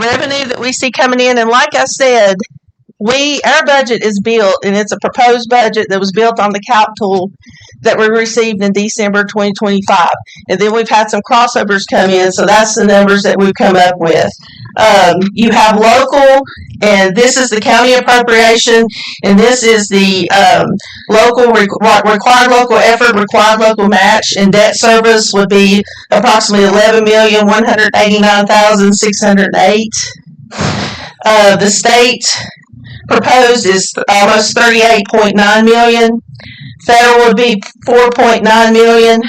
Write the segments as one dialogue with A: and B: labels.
A: Revenue that we see coming in, and like I said, our budget is built, and it's a proposed budget that was built on the calc tool that we received in December 2025. And then we've had some crossovers come in, so that's the numbers that we've come up with. You have local, and this is the county appropriation, and this is the local required local effort, required local match, and debt service would be approximately $11,189,608. The state proposed is almost $38.9 million. Federal would be $4.9 million.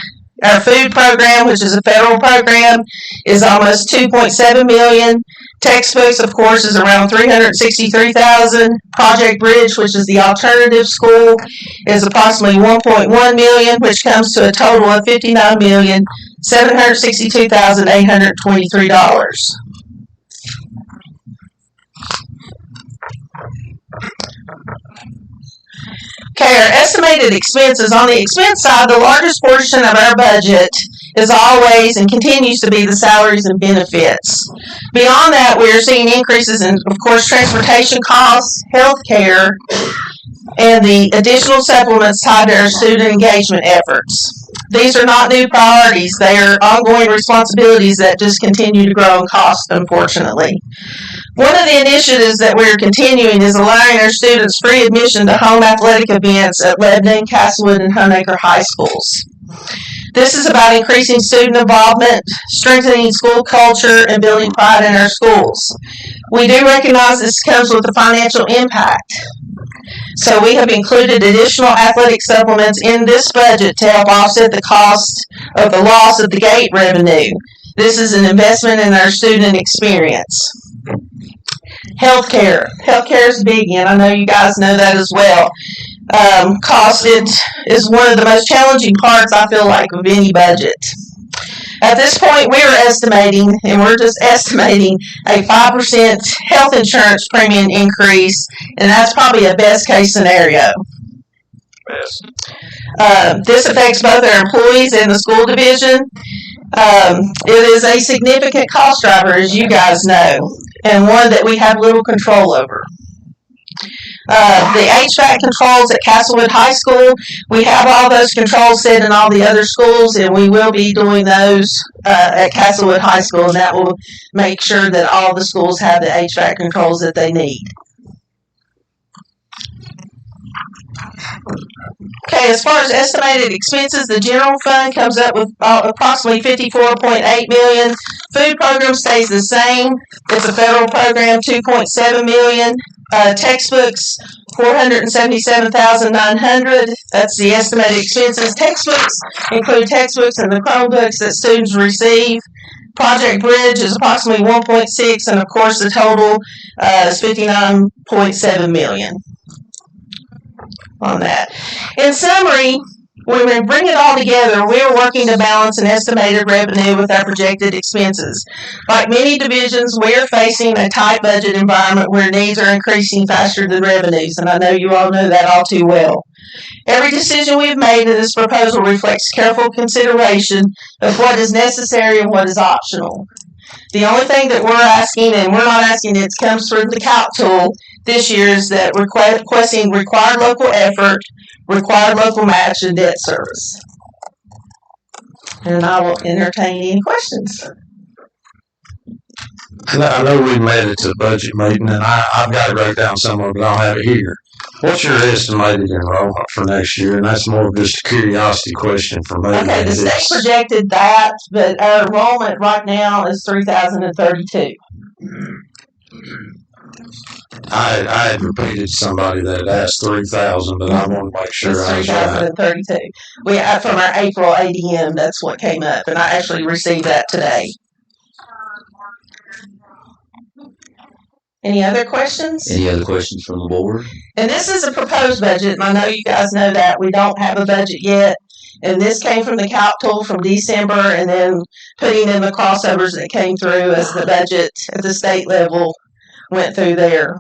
A: Our food program, which is a federal program, is almost $2.7 million. Textbooks, of course, is around $363,000. Project Bridge, which is the alternative school, is approximately $1.1 million, which comes to a total of $59,762,823. Okay, our estimated expenses. On the expense side, the largest portion of our budget is always and continues to be the salaries and benefits. Beyond that, we are seeing increases in, of course, transportation costs, health care, and the additional supplements tied to our student engagement efforts. These are not new priorities. They are ongoing responsibilities that just continue to grow in cost, unfortunately. One of the initiatives that we're continuing is allowing our students free admission to home athletic events at Lebanon, Castlewood, and Hunacre High Schools. This is about increasing student involvement, strengthening school culture, and building pride in our schools. We do recognize this comes with a financial impact. So we have included additional athletic supplements in this budget to help offset the cost of the loss of the gate revenue. This is an investment in our student experience. Healthcare. Healthcare is big, and I know you guys know that as well. Cost is one of the most challenging parts, I feel like, of any budget. At this point, we're estimating, and we're just estimating, a 5% health insurance premium increase, and that's probably a best case scenario. This affects both our employees and the school division. It is a significant cost driver, as you guys know. and one that we have little control over. The HVAC controls at Castlewood High School, we have all those controls set in all the other schools, and we will be doing those at Castlewood High School, and that will make sure that all the schools have the HVAC controls that they need. Okay, as far as estimated expenses, the general fund comes up with approximately $54.8 million. Food program stays the same. It's a federal program, $2.7 million. Textbooks, $477,900. That's the estimated expenses. Textbooks include textbooks and the Chromebooks that students receive. Project Bridge is approximately 1.6, and of course the total is $59.7 million on that. In summary, when we bring it all together, we are working to balance an estimated revenue with our projected expenses. Like many divisions, we are facing a tight budget environment where needs are increasing faster than revenues, and I know you all know that all too well. Every decision we have made in this proposal reflects careful consideration of what is necessary and what is optional. The only thing that we're asking, and we're not asking, it comes through the calc tool this year, is that requesting required local effort, required local match, and debt service. And I will entertain any questions.
B: I know we made it to the budget meeting, and I've got to write down some of it, but I'll have it here. What's your estimated enrollment for next year? And that's more of just a curiosity question for me.
A: Okay, the state projected that, but our enrollment right now is 3,032.
B: I had repeated somebody that had asked 3,000, but I want to make sure I was right.
A: 3,032. We from our April ADM, that's what came up, and I actually received that today. Any other questions?
C: Any other questions from the board?
A: And this is a proposed budget, and I know you guys know that we don't have a budget yet. And this came from the calc tool from December, and then putting in the crossovers that came through as the budget at the state level went through their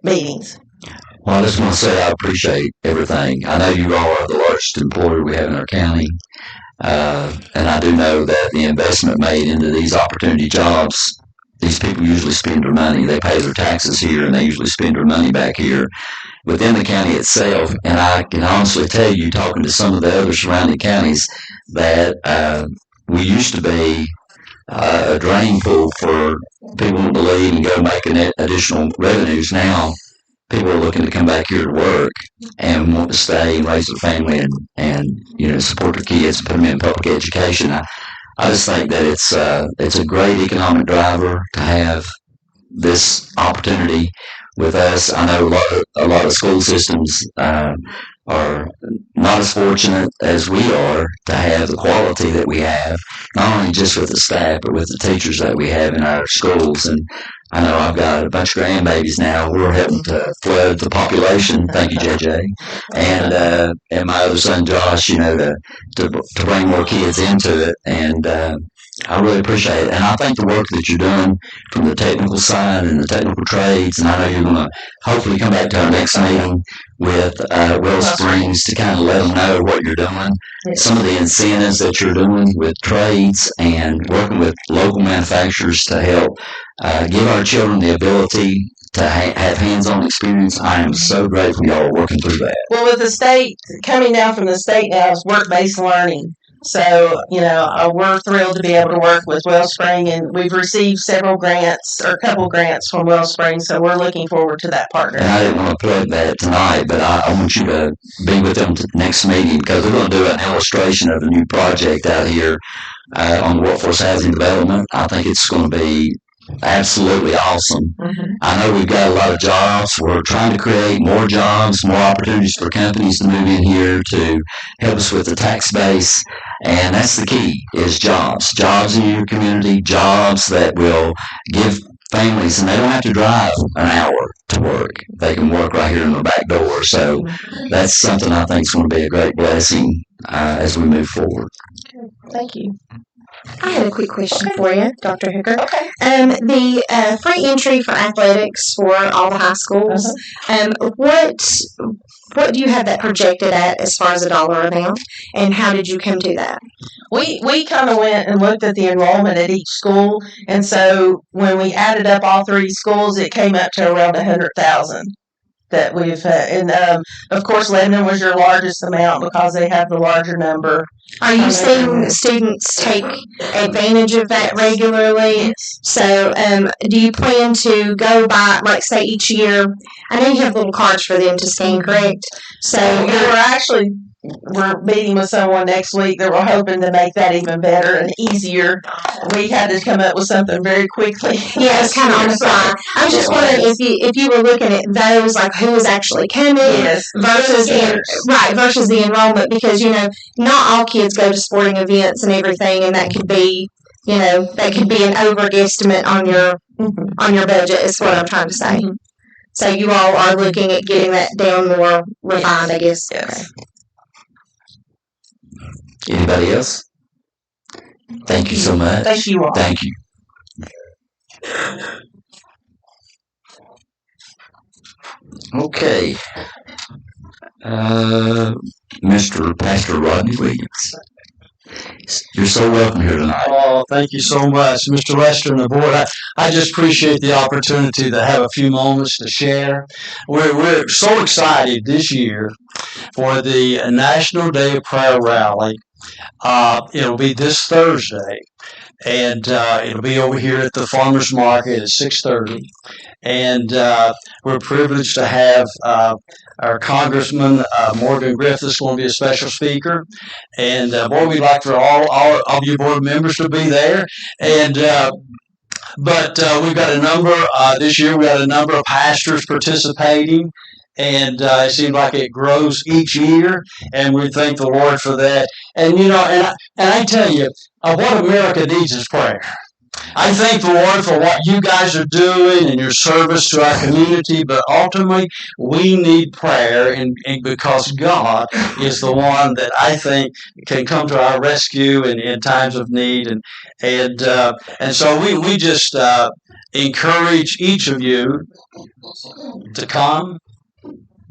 A: meetings.
C: Well, I just want to say I appreciate everything. I know you all are the largest employer we have in our county, and I do know that the investment made into these opportunity jobs, these people usually spend their money. They pay their taxes here, and they usually spend their money back here within the county itself. And I can honestly tell you, talking to some of the other surrounding counties, that we used to be a drain pool for people to leave and go make additional revenues. Now, people are looking to come back here to work and want to stay and raise their family and support their kids and put them in public education. I just think that it's a great economic driver to have this opportunity with us. I know a lot of school systems are not as fortunate as we are to have the quality that we have, not only just with the staff, but with the teachers that we have in our schools. And I know I've got a bunch of grandbabies now. We're helping to flood the population. Thank you, JJ. And my other son, Josh, to bring more kids into it. And I really appreciate it. And I think the work that you're doing from the technical side and the technical trades, and I know you're going to hopefully come back to our next meeting with Wellsprings to kind of let them know what you're doing, some of the incentives that you're doing with trades and working with local manufacturers to help give our children the ability to have hands-on experience. I am so grateful y'all are working through that.
A: Well, with the state, coming down from the state now is work-based learning. So, we're thrilled to be able to work with Wellspring, and we've received several grants, or a couple grants from Wellspring, so we're looking forward to that partnership.
C: And I didn't want to plug that tonight, but I want you to be with them next meeting, because they're going to do an illustration of the new project out here on workforce housing development. I think it's going to be absolutely awesome. Mm-hmm. I know we've got a lot of jobs. We're trying to create more jobs, more opportunities for companies to move in here to help us with the tax base. And that's the key, is jobs. Jobs in your community, jobs that will give families, and they don't have to drive an hour to work. They can work right here in the back door. So that's something I think is going to be a great blessing as we move forward.
A: Thank you.
D: I had a quick question for you, Dr. Hooker.
A: Okay.
D: The free entry for athletics for all the high schools. What do you have that projected at as far as a dollar amount, and how did you come to that?
A: We kind of went and looked at the enrollment at each school, and so when we added up all three schools, it came up to around 100,000 that we've and of course Lebanon was your largest amount because they have the larger number.
D: Are you seeing students take advantage of that regularly? So, do you plan to go by, like, say, each year? I know you have little cards for them to scan, correct? So,
A: we're meeting with someone next week that we're hoping to make that even better and easier. We had to come up with something very quickly.
D: Yeah, it's kind of on the fly. I was just wondering if you were looking at those, like who was actually coming, versus the enrollment, because not all kids go to sporting events and everything, and that could be an over guesstimate on your budget. Is what I'm trying to say. Mm-hmm. So you all are looking at getting that down more refined, I guess.
A: Yes.
C: Anybody else? Thank you so much.
A: Thank you all.
C: Thank you. Okay. Mr. Pastor Rodney Williams. You're so welcome here tonight.
E: Oh, thank you so much, Mr. Lester and the board. I just appreciate the opportunity to have a few moments to share. We're so excited this year for the National Day of Prayer Rally. It'll be this Thursday, and it'll be over here at the Farmers Market at 6:30. And we're privileged to have our Congressman Morgan Griffiths going to be a special speaker. And boy, we'd like for all of you board members to be there. And but we've got a number this year. We got a number of pastors participating. And it seems like it grows each year, and we thank the Lord for that. And and I tell you, what America needs is prayer. I thank the Lord for what you guys are doing and your service to our community, but ultimately we need prayer, and because God is the one that I think can come to our rescue in times of need, and so we just encourage each of you to come.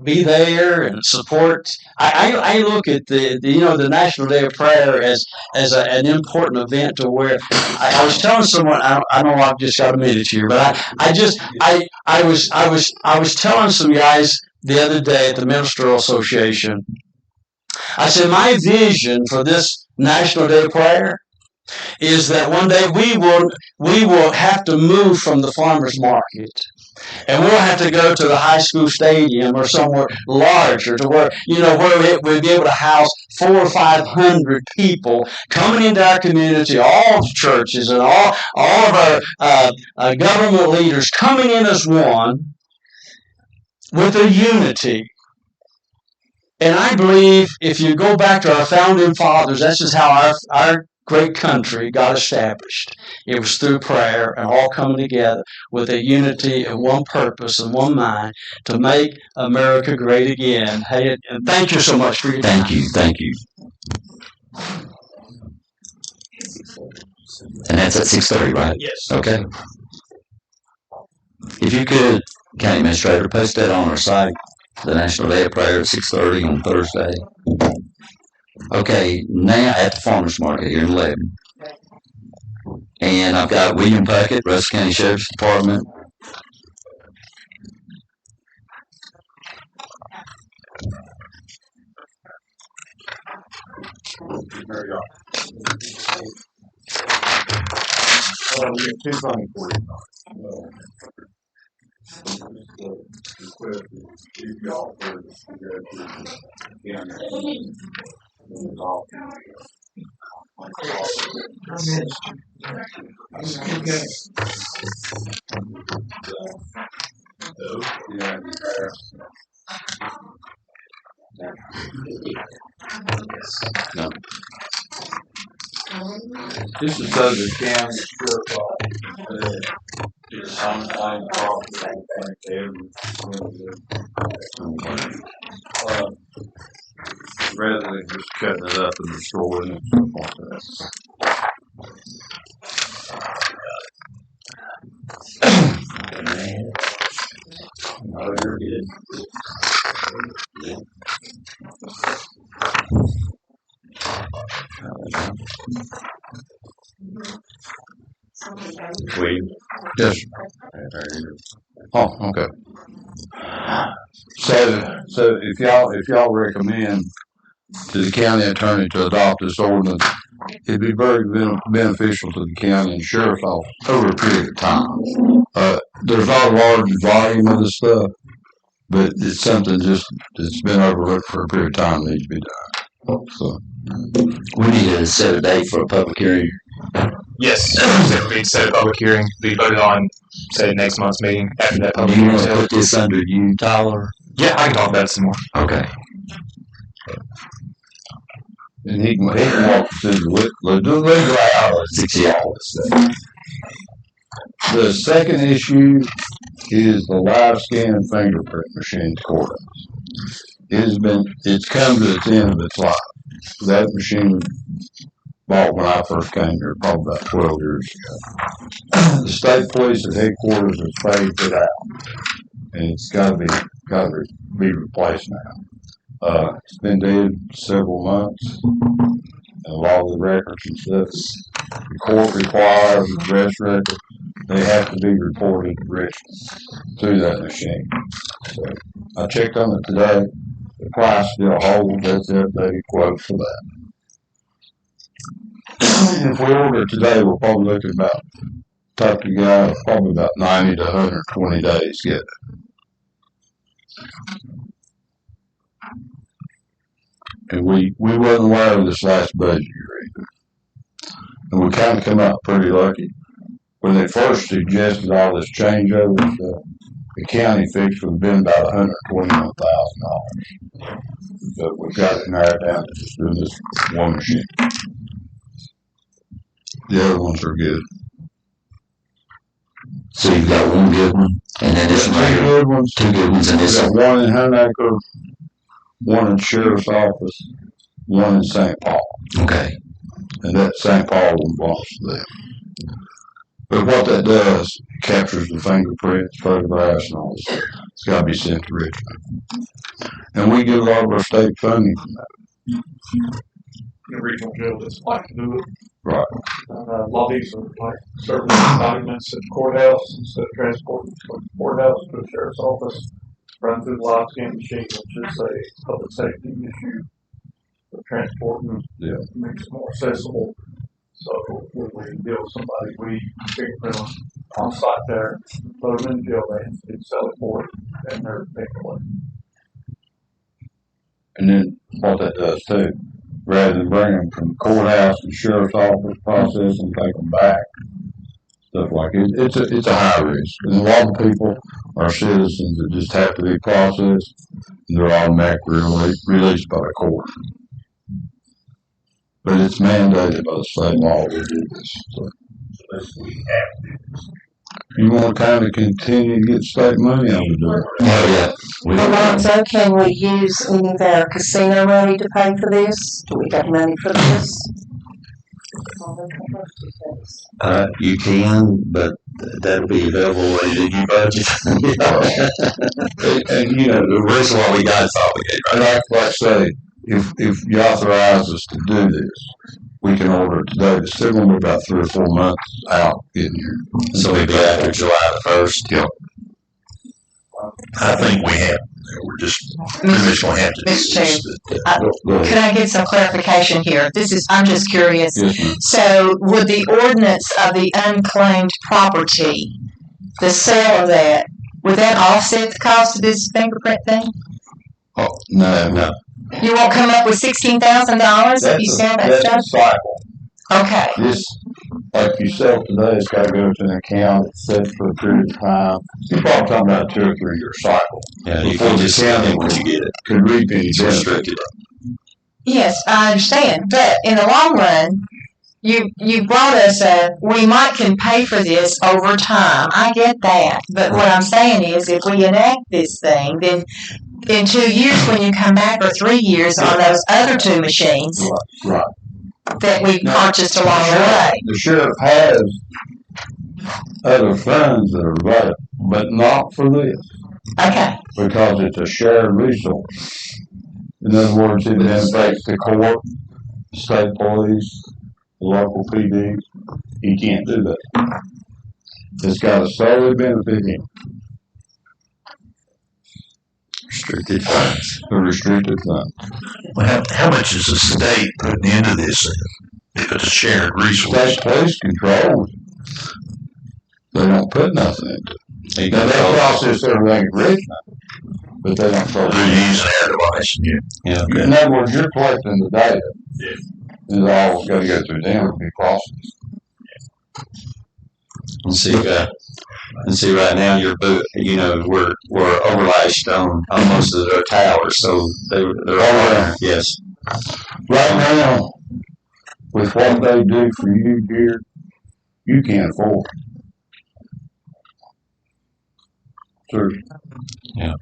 E: Be there and support. I look at the National Day of Prayer as an important event to where I was telling someone, I know I've just got a minute here, but I was telling some guys the other day at the Ministerial Association. I said my vision for this National Day of Prayer is that one day we will have to move from the farmers market. And we'll have to go to the high school stadium or somewhere larger to where we'll be able to house 400 or 500 people coming into our community, all the churches and all of our government leaders coming in as one with a unity. And I believe if you go back to our founding fathers, that's just how our great country got established. It was through prayer and all coming together with a unity and one purpose and one mind to make America great again. Hey, and thank you so much for your time.
C: Thank you. And that's at 6:30, right?
E: Yes.
C: Okay. If you could, County Administrator, post that on our site, the National Day of Prayer at 6:30 on Thursday. Okay, now at the Farmers Market here in Lebanon. And I've got William Puckett, Russell County Sheriff's Department.
F: There you go. We have 2 things for you. If y'all to
C: No.
F: This is so the county sheriff is on rather than just cutting it up and destroying it. No, you're good.
G: Wait.
F: Yes. Oh, okay. So if y'all recommend to the county attorney to adopt this ordinance, it'd be very beneficial to the county and sheriff's office over a period of time. There's not a large volume of this stuff, but it's something just that's been overlooked for a period of time that needs to be done. So
C: We need to set a date for a public hearing.
G: Yes, so we set a public hearing, be voted on, say, next month's meeting after that public
C: Do you
G: hearing.
C: want to put this under you, Tyler?
G: Yeah, I can talk about it some more.
C: Okay.
F: and he can walk through the legal hours. The second issue is the live scan fingerprint machine courthouse. It's come to the end of its life. That machine was bought when I first came here, probably about 12 years ago. The state police at headquarters has phased it out, and it's got to be replaced now. It's been dead several months, and a lot of the records and stuff the court requires, the arrest record, they have to be reported to Richmond through that machine. So I checked on it today. The price still holds. That's the updated quote for that. If we order it today, we're probably looking about, talk to the guy, probably about 90 to 120 days to get it. And we wasn't aware of this last budget year either. And we kind of come out pretty lucky. When they first suggested all this changeover stuff, the county fix would have been about $121,000. But we've got it narrowed down to just doing this one machine. The other ones are good.
C: So you've got one good one, and then this one right
F: Two
C: here.
F: good ones.
C: Two good ones, and
F: We've
C: this
F: got
C: one.
F: one in Hunacre, one in the sheriff's office, one in St. Paul.
C: Okay.
F: And that St. Paul one belongs to them. But what that does, it captures the fingerprints, photographs, and all this. It's got to be sent to Richmond. And we get a lot of our state funding from that.
H: The regional jail doesn't like to do it.
F: Right.
H: A lot of these are like serving documents at the courthouse instead of transporting from the courthouse to the sheriff's office, run through the live scan machine, which is a public safety issue. For transporting, makes it more accessible. So when we deal with somebody, we fingerprint them on site there, put them in the jail van, and sell it for it, and they're taken away.
F: And then what that does too, rather than bring them from the courthouse to the sheriff's office, process and take them back, stuff like it. It's a high risk. And a lot of people are citizens that just have to be processed, and they're automatically released by the court. But it's mandated by the state law to do this. So you want to kind of continue to get state money out of it.
C: Oh, yeah.
A: Alonzo, can we use any of our casino money to pay for this? Do we have money for this?
B: You can, but that'll be available when you do your budget.
F: And you know,
B: The rest of what we got is obligated, right?
F: like I say, if you authorize us to do this, we can order it today. It's still going to be about 3 or 4 months out getting here.
B: So we'll be after July the 1st.
F: Yep.
B: I think we have, we're just, pretty much going to have to do
A: Mr.
B: this.
F: Go ahead.
A: Can I get some clarification here? I'm just curious.
F: Yes, ma'am.
A: So would the ordinance of the unclaimed property, the sale of that, would that offset the cost of this fingerprint thing?
F: Oh, no.
A: You won't come up with $16,000 if you sell that
F: That's
A: stuff?
F: a cycle.
A: Okay.
F: This, like you sell today, it's got to go to an account, it's set for a period of time. You're probably talking about a 2 or 3 year cycle.
B: Yeah, you
F: Before
B: can
F: the
B: just
F: county
B: spend what you get.
F: could reap any
B: It's
F: benefit.
B: restricted.
A: Yes, I understand. But in the long run, you brought us we can pay for this over time. I get that. But what I'm saying is if we enact this thing, then in 2 years when you come back, or 3 years on those other 2 machines,
F: Right.
A: that we purchased along the way.
F: The sheriff has other funds that are available, but not for this,
A: Okay.
F: because it's a shared resource. In other words, it benefits the court, state police, the local PD. He can't do that. It's got to solely benefit him.
I: Restricted funds.
F: The restricted fund.
I: Well, how much is the state putting into this if it's a shared resource?
F: State police controls it. They don't put nothing into it. Now, they process everything in Richmond, but they don't process it.
I: They're using their device. Yeah. Okay.
F: In other words, you're collecting the data. It's all got to go through them to be processed.
J: And see, right now we're overlashed on most of their towers, so they're all yes.
F: Right now, with what they do for you here, you can't afford it. Sure.
J: Yeah.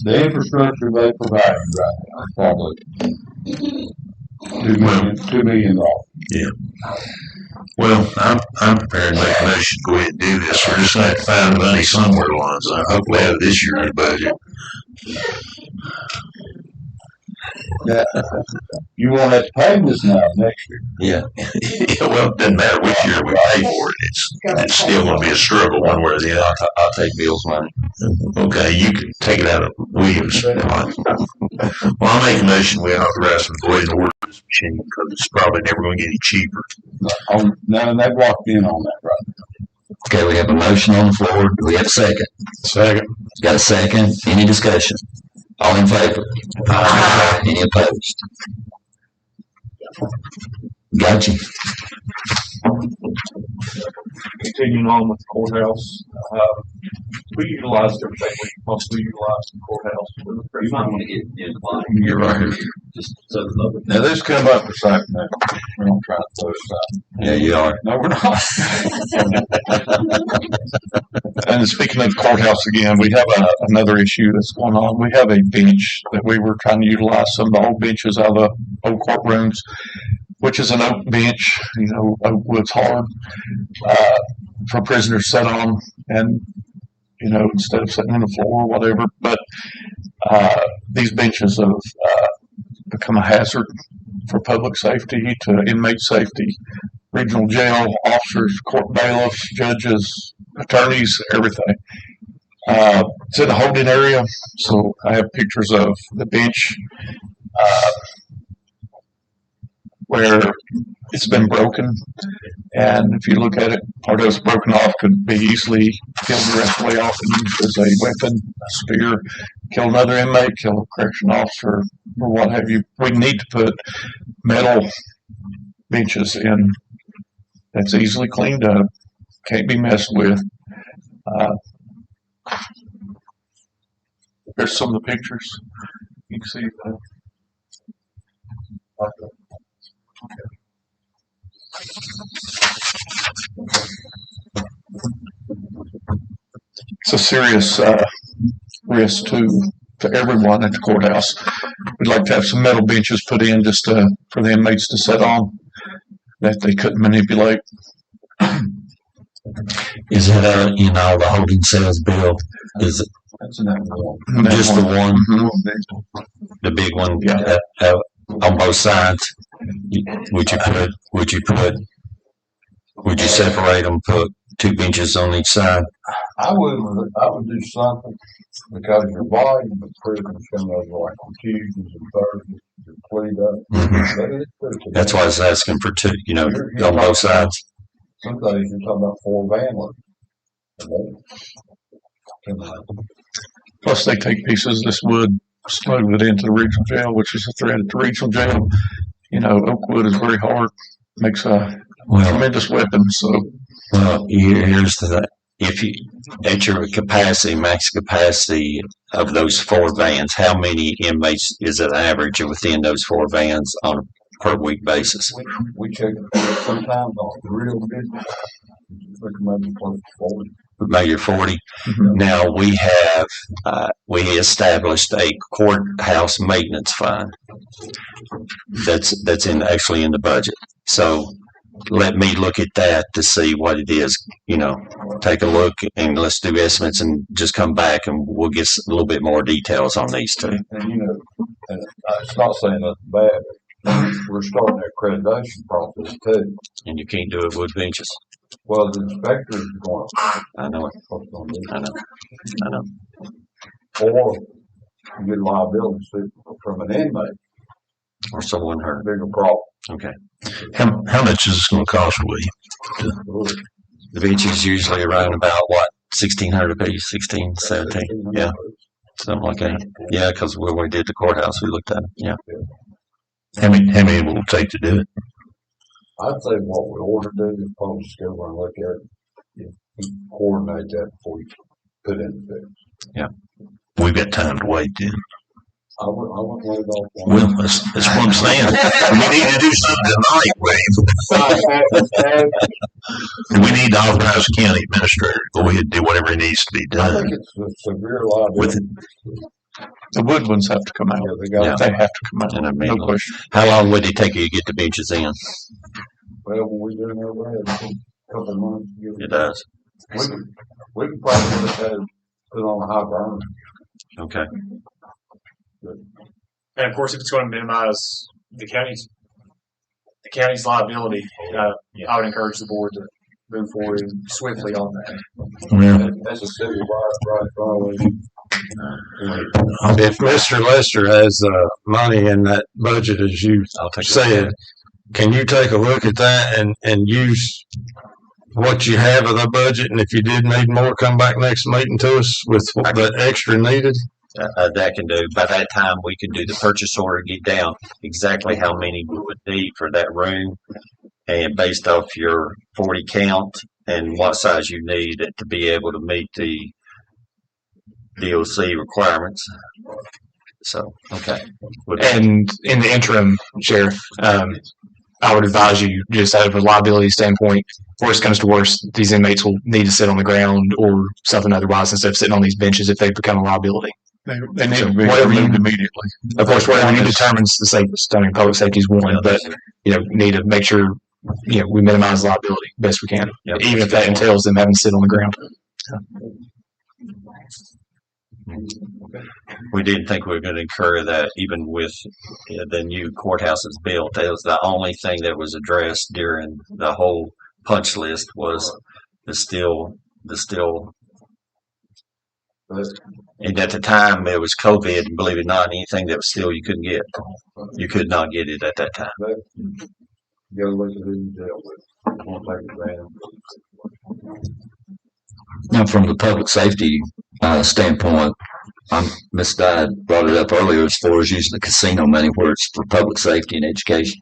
F: The infrastructure they provide you right now is probably $2 million.
I: Yeah. Well, I'm prepared to make a motion to go ahead and do this. We're just going to have to find the money somewhere, Lonzo. I hope we have it this year in the budget.
F: Yeah. You won't have to pay this now next year.
J: Yeah.
I: Yeah, well, it doesn't matter which year we pay for it. It's still going to be a struggle one way or the other.
J: I'll take Bill's money.
I: Okay, you can take it out of Williams. Well, I'll make a motion. We authorize them to go ahead and order this machine because it's probably never going to get any cheaper.
F: Now, they've locked in on that right now.
C: Okay, we have a motion on the floor. Do we have a second?
B: Second.
C: Got a second? Any discussion? All in favor? Any opposed? Got you.
H: Continuing on with the courthouse, we utilized everything we mostly utilized in the courthouse.
C: You might want to get in the line.
I: You're right.
C: Just so the
F: Now, this come up the same thing. We're going to try to throw this out.
C: Yeah, you are.
F: No, we're not.
H: And speaking of the courthouse again, we have another issue that's going on. We have a bench that we were trying to utilize some of the old benches out of the old courtrooms, which is an oak bench. Oak wood's hard for prisoners to sit on, and instead of sitting on the floor or whatever. But these benches have become a hazard for public safety, to inmate safety, regional jail officers, court bailiffs, judges, attorneys, everything. It's in the holding area, so I have pictures of the bench where it's been broken. And if you look at it, part of it's broken off, could be easily killed the rest of the way off and used as a weapon, a spear, kill another inmate, kill a correction officer, or what have you. We need to put metal benches in that's easily cleaned up, can't be messed with. There's some of the pictures. You can see that. It's a serious risk to everyone at the courthouse. We'd like to have some metal benches put in just for the inmates to sit on that they couldn't manipulate.
J: Is it in all the holding cells, Bill? Is it
F: That's another one.
J: just the one,
H: Mm-hmm.
J: the big one,
H: Yeah.
J: on both sides? Would you separate them, put 2 benches on each side?
F: I would do something, because your volume of prisoners coming over like on Tuesdays and Thursdays, you're cleaned up.
J: Mhm. That's why I was asking for 2, on both sides.
F: Some days you're talking about 4 van loads.
H: Plus, they take pieces of this wood, smuggle it into the regional jail, which is a threat at the regional jail. Oak wood is very hard, makes a tremendous weapon. So,
J: Here's if you, at your capacity, max capacity of those 4 vans, how many inmates is it average within those 4 vans on a per week basis?
F: We check it sometimes on the real business. Recommend close to 40.
J: Mayor 40. Now we have, we established a courthouse maintenance fund. That's actually in the budget. So let me look at that to see what it is, take a look and let's do estimates and just come back and we'll get a little bit more details on these two.
F: And and it's not saying nothing bad, but we're starting that accreditation process too.
J: And you can't do it with benches.
F: Well, the inspector is going to.
J: I know it. I know.
F: Or you get liability suit from an inmate.
J: Or someone hurt.
F: Bigger problem.
J: Okay.
I: How much is this going to cost, William?
J: The bench is usually around about what, 1,600 a piece, 16, 17, yeah, something like that. Yeah, because when we did the courthouse, we looked at it. Yeah.
I: How many will it take to do it?
F: I'd say what we ought to do is probably just go over and look at it, coordinate that before you put in the fix.
J: Yeah.
I: We've got time to wait then.
F: I wouldn't wait off on
I: Well, that's what I'm saying. We need to do something tonight, William. We need to authorize the county administrator to go ahead and do whatever needs to be
F: I
I: done.
F: think it's a severe liability.
H: The wood ones have to come out.
F: Yeah,
H: They have to come out.
J: And I mean,
H: No question.
J: how long would it take you to get the benches in?
F: Well, when we do our way, it's a couple of months.
J: It does.
F: We can probably put on a high burner.
J: Okay.
G: And of course, if it's going to minimize the county's liability, I would encourage the board to move forward swiftly on that.
I: Yeah.
F: That's a city right violation.
B: If Mr. Lester has money in that budget, as you said, can you take a look at that and use what you have of the budget? And if you did need more, come back next meeting to us with what that extra needed.
J: That can do. By that time, we can do the purchase order, get down exactly how many we would need for that room, and based off your 40 count and what size you need to be able to meet the DOC requirements. So, okay.
G: And in the interim, Sheriff, I would advise you, just out of a liability standpoint, worst comes to worst, these inmates will need to sit on the ground or something otherwise instead of sitting on these benches if they become a liability.
H: They need to be removed immediately.
G: Of course, whatever you determines the safest. I mean, public safety is one, but need to make sure we minimize liability best we can, even if that entails them having to sit on the ground.
J: We didn't think we were going to incur that even with the new courthouse that's built. That was the only thing that was addressed during the whole punch list was the steel. And at the time, it was COVID, and believe it or not, anything that was steel you couldn't get. You could not get it at that time.
F: You gotta look at who you deal with. Don't take advantage.
C: Now, from the public safety standpoint, Ms. Dye brought it up earlier as far as using the casino money where it's for public safety and education.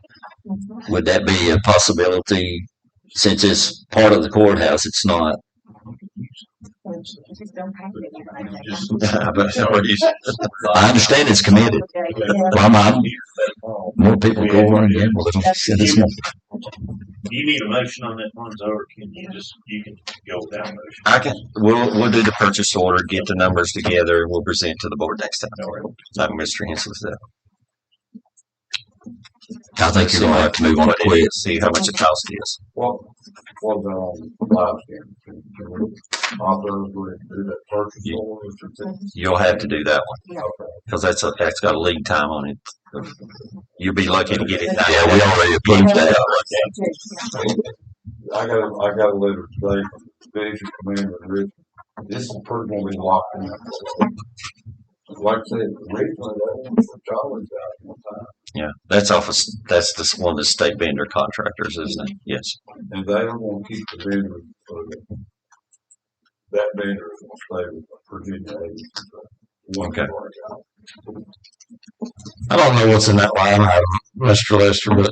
C: Would that be a possibility? Since it's part of the courthouse, it's not. I understand it's committed. More people go over and gamble.
I: Do you need a motion on that one, or can you can go without motion?
J: We'll do the purchase order, get the numbers together, and we'll present to the board next time. Like Mr. Henson said.
C: I think you're going to have to move on it quick.
J: See how much it cost is.
F: What about on live stream? Can we authorize to do that purchase order?
J: You'll have to do that one because that's got a lead time on it. You'll be lucky to get it done.
C: Yeah, we already approved that.
F: I got a letter today from the division commander. Rich. This is pretty going to be locked in. Like I said, originally that was for Charlie's out one time.
J: Yeah, that's one of the state vendor contractors, isn't it? Yes.
F: And they don't want to keep the vendor for that vendor is going to stay with Virginia agency.
J: Okay.
B: I don't know what's in that line item, Mr. Lester, but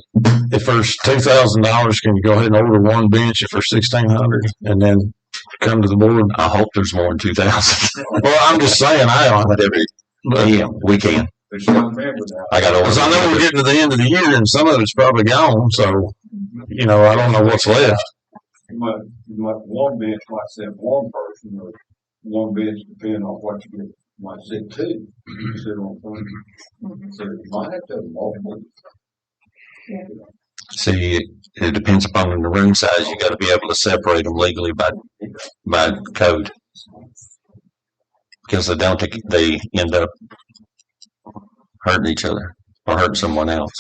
B: if there's $2,000, can you go ahead and order one bench for $1,600 and then come to the board?
J: I hope there's more than 2,000.
B: Well, I'm just saying,
J: Yeah, we can. I got
B: because I know we're getting to the end of the year and some of it's probably gone, so I don't know what's left.
F: one bench might sit one person, or one bench, depending on what you get, might sit two. You sit on one. So you might have to have multiple.
J: See, it depends upon the room size. You got to be able to separate them legally by code, because they end up hurting each other or hurting someone else.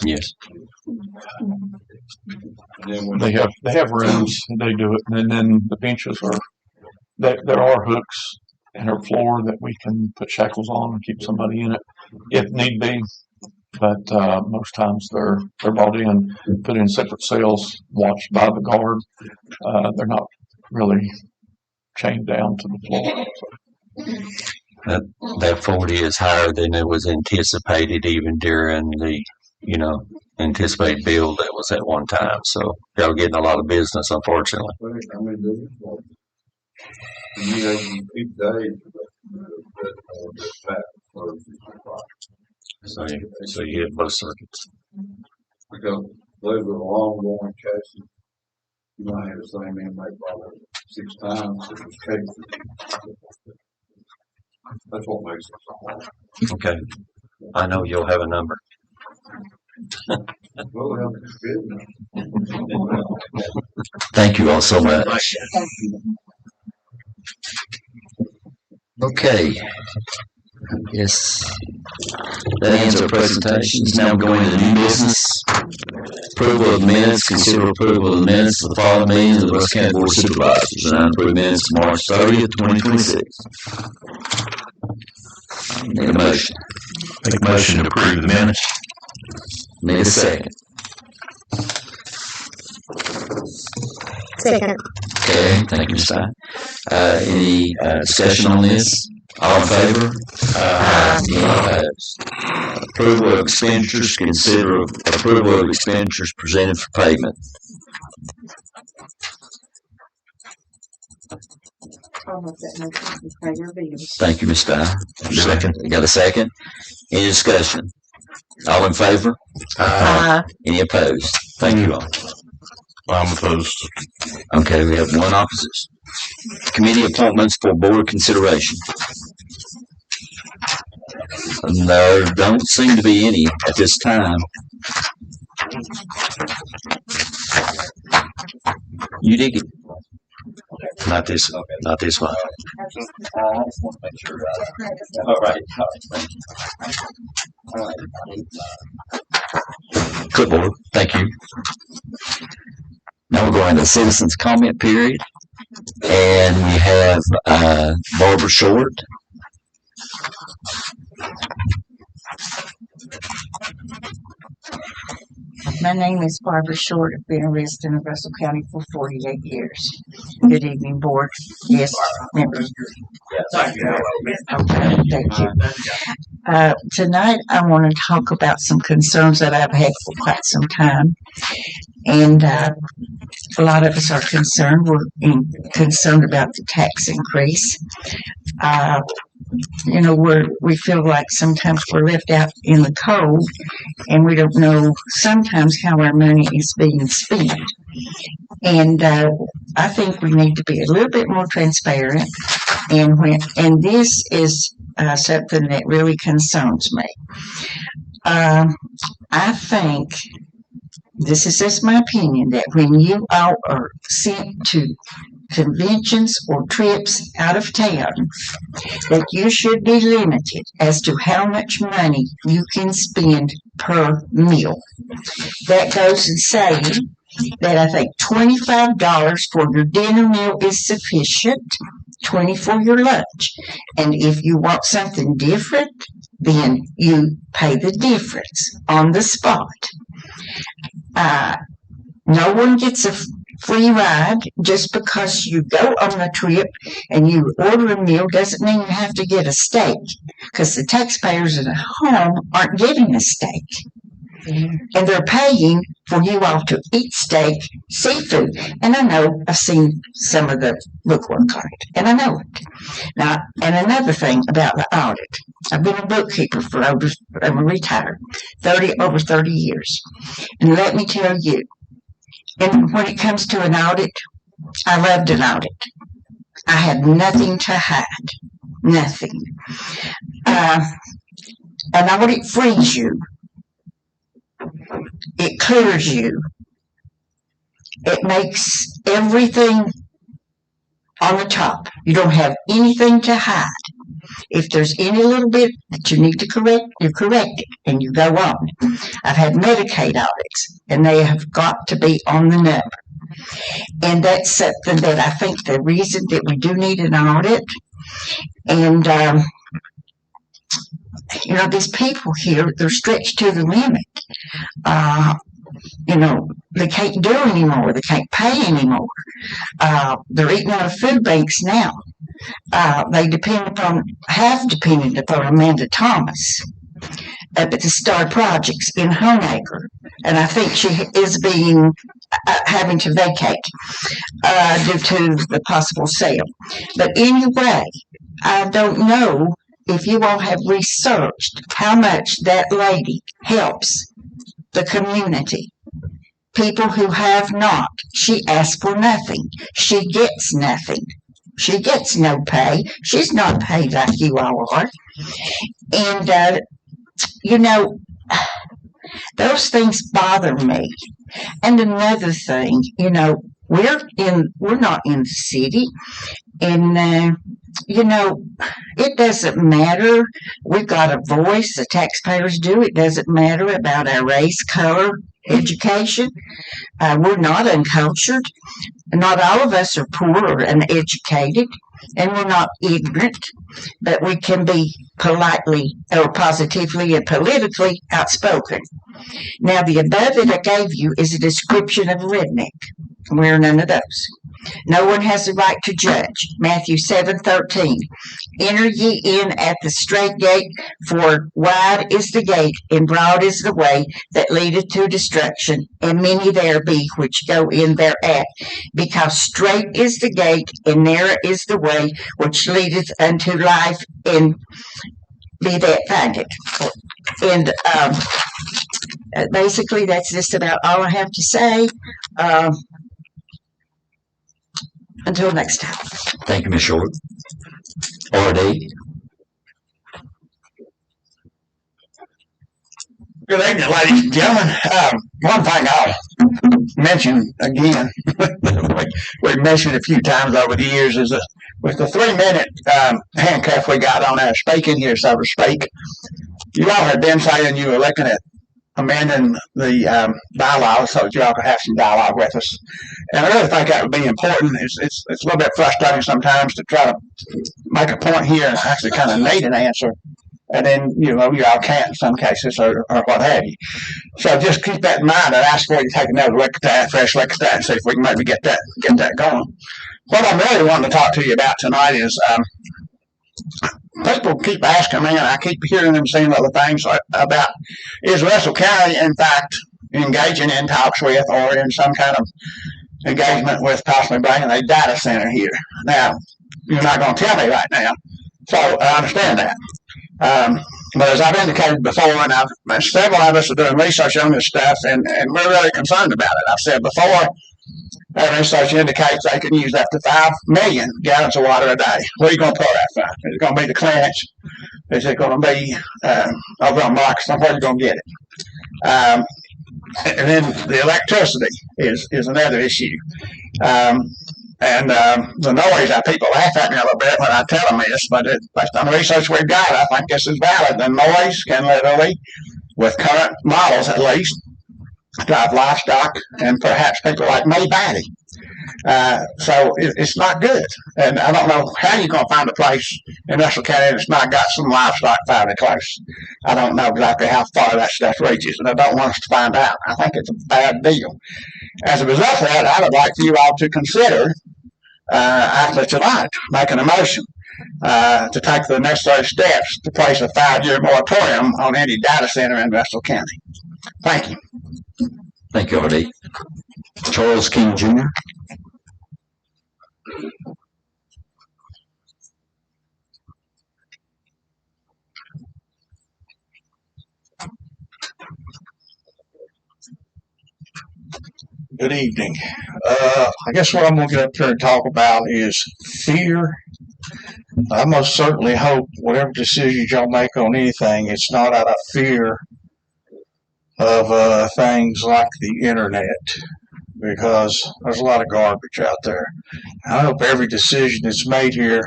J: Yes.
H: They have rooms, they do it, and then the benches there are hooks in our floor that we can put shackles on and keep somebody in it if need be. But most times they're brought in, put in separate cells, watched by the guard. They're not really chained down to the floor.
J: That 40 is higher than it was anticipated even during the, anticipated bill that was at one time. So y'all getting a lot of business, unfortunately.
F: I mean, you have peak days
J: So you hit both circuits.
F: because those are long-going cases. You might have the same inmate probably 6 times. That's what makes it so hard.
J: Okay. I know you'll have a number.
F: Well, it's business.
C: Thank you all so much. Okay. Yes. That ends our presentations. Now we're going to new business. Approval of minutes. Consider approval of the minutes of the following meetings of the Russell County Board of Supervisors. And unapproved minutes of March 30th, 2026. Need a motion.
I: Make a motion to approve the minutes.
C: Need a second.
D: Second.
C: Okay, thank you, Ms. Stein. Any discussion on this? All in favor? Any opposed? Approval of expenditures. Consider approval of expenditures presented for payment. Thank you, Ms. Stein.
I: Second.
C: You got a second? Any discussion? All in favor? Any opposed? Thank you all.
I: I'm opposed.
C: Okay, we have one opposition. Committee appointments for board consideration. There don't seem to be any at this time. You dig it?
J: Not this one.
C: I just want to make sure. All right. Clipboard. Thank you. Now we're going to citizens comment period, and we have Barbara Short.
K: My name is Barbara Short. I've been a resident of Russell County for 48 years. Good evening, board. Yes, members. Okay, thank you. Tonight, I want to talk about some concerns that I've had for quite some time. And a lot of us are concerned. We're concerned about the tax increase. We feel like sometimes we're left out in the cold, and we don't know sometimes how our money is being spent. And I think we need to be a little bit more transparent. And this is something that really concerns me. I think, this is just my opinion, that when you all are sent to conventions or trips out of town, that you should be limited as to how much money you can spend per meal. That goes in saying that I think $25 for your dinner meal is sufficient, $20 for your lunch. And if you want something different, then you pay the difference on the spot. No one gets a free ride just because you go on a trip and you order a meal doesn't mean you have to get a steak, because the taxpayers at home aren't getting a steak. And they're paying for you all to eat steak, seafood. And I know I've seen some of the bookwork on it, and I know it. Now, and another thing about the audit, I've been a bookkeeper for I'm retired, over 30 years. And let me tell you, and when it comes to an audit, I loved an audit. I had nothing to hide. Nothing. An audit frees you. It clears you. It makes everything on the top. You don't have anything to hide. If there's any little bit that you need to correct, you correct it and you go on. I've had Medicaid audits, and they have got to be on the number. And that's something that I think the reason that we do need an audit. And, these people here, they're stretched to the limit. They can't do anymore. They can't pay anymore. They're eating out of food banks now. They have depended upon Amanda Thomas up at the Star Projects in Homeacre. And I think she is having to vacate due to the possible sale. But anyway, I don't know if you all have researched how much that lady helps the community. People who have not. She asks for nothing. She gets nothing. She gets no pay. She's not paid like you all are. And, those things bother me. And another thing, we're not in the city. And, it doesn't matter. We've got a voice. The taxpayers do. It doesn't matter about our race, color, education. We're not uncultured. Not all of us are poor or uneducated, and we're not ignorant, but we can be politely or positively and politically outspoken. Now, the above that I gave you is a description of a redneck. We're none of those. No one has the right to judge. Matthew 7:13. Enter ye in at the strait gate, for wide is the gate, and broad is the way that leadeth to destruction, and many there be which go in thereat. Because strait is the gate, and narrow is the way which leadeth unto life, and be that find it. And basically, that's just about all I have to say. Until next time.
C: Thank you, Ms. Short. R.D.
L: Good evening, ladies and gentlemen. One thing I'll mention again, we've mentioned a few times over the years, is with the 3-minute handcuff we got on our speaking here, so to speak, you all have been saying you were looking at amending the bylaws so that you all could have some dialogue with us. And I really think that would be important. It's a little bit frustrating sometimes to try to make a point here and actually kind of need an answer. And then, you all can't in some cases or what have you. So just keep that in mind and ask for you to take another look at that, fresh look at that, and see if we can maybe get that going. What I'm really wanting to talk to you about tonight is people keep asking me, and I keep hearing them saying other things about, is Russell County, in fact, engaging in talks with or in some kind of engagement with possibly bringing a data center here? Now, you're not going to tell me right now, so I understand that. But as I've indicated before, and several of us are doing research on this stuff, and we're really concerned about it. I've said before, our research indicates they can use up to 5 million gallons of water a day. Where are you going to pour that from? Is it going to be the clinics? Is it going to be over on Microsoft? Where are you going to get it? And then the electricity is another issue. And the noise, people laugh at me a little bit when I tell them this, but based on the research we've got, I think this is valid. The noise can literally, with current models at least, drive livestock and perhaps people like me batty. So it's not good. And I don't know how you're going to find a place in Russell County that's not got some livestock fairly close. I don't know exactly how far that stuff reaches, and I don't want us to find out. I think it's a bad deal. As a result of that, I would like for you all to consider, actually tonight, making a motion to take the necessary steps to place a 5-year moratorium on any data center in Russell County. Thank you.
C: Thank you, R.D. Charles King Jr.
L: Good evening. I guess what I'm going to get up here and talk about is fear. I most certainly hope whatever decisions y'all make on anything, it's not out of fear of things like the internet, because there's a lot of garbage out there. I hope every decision that's made here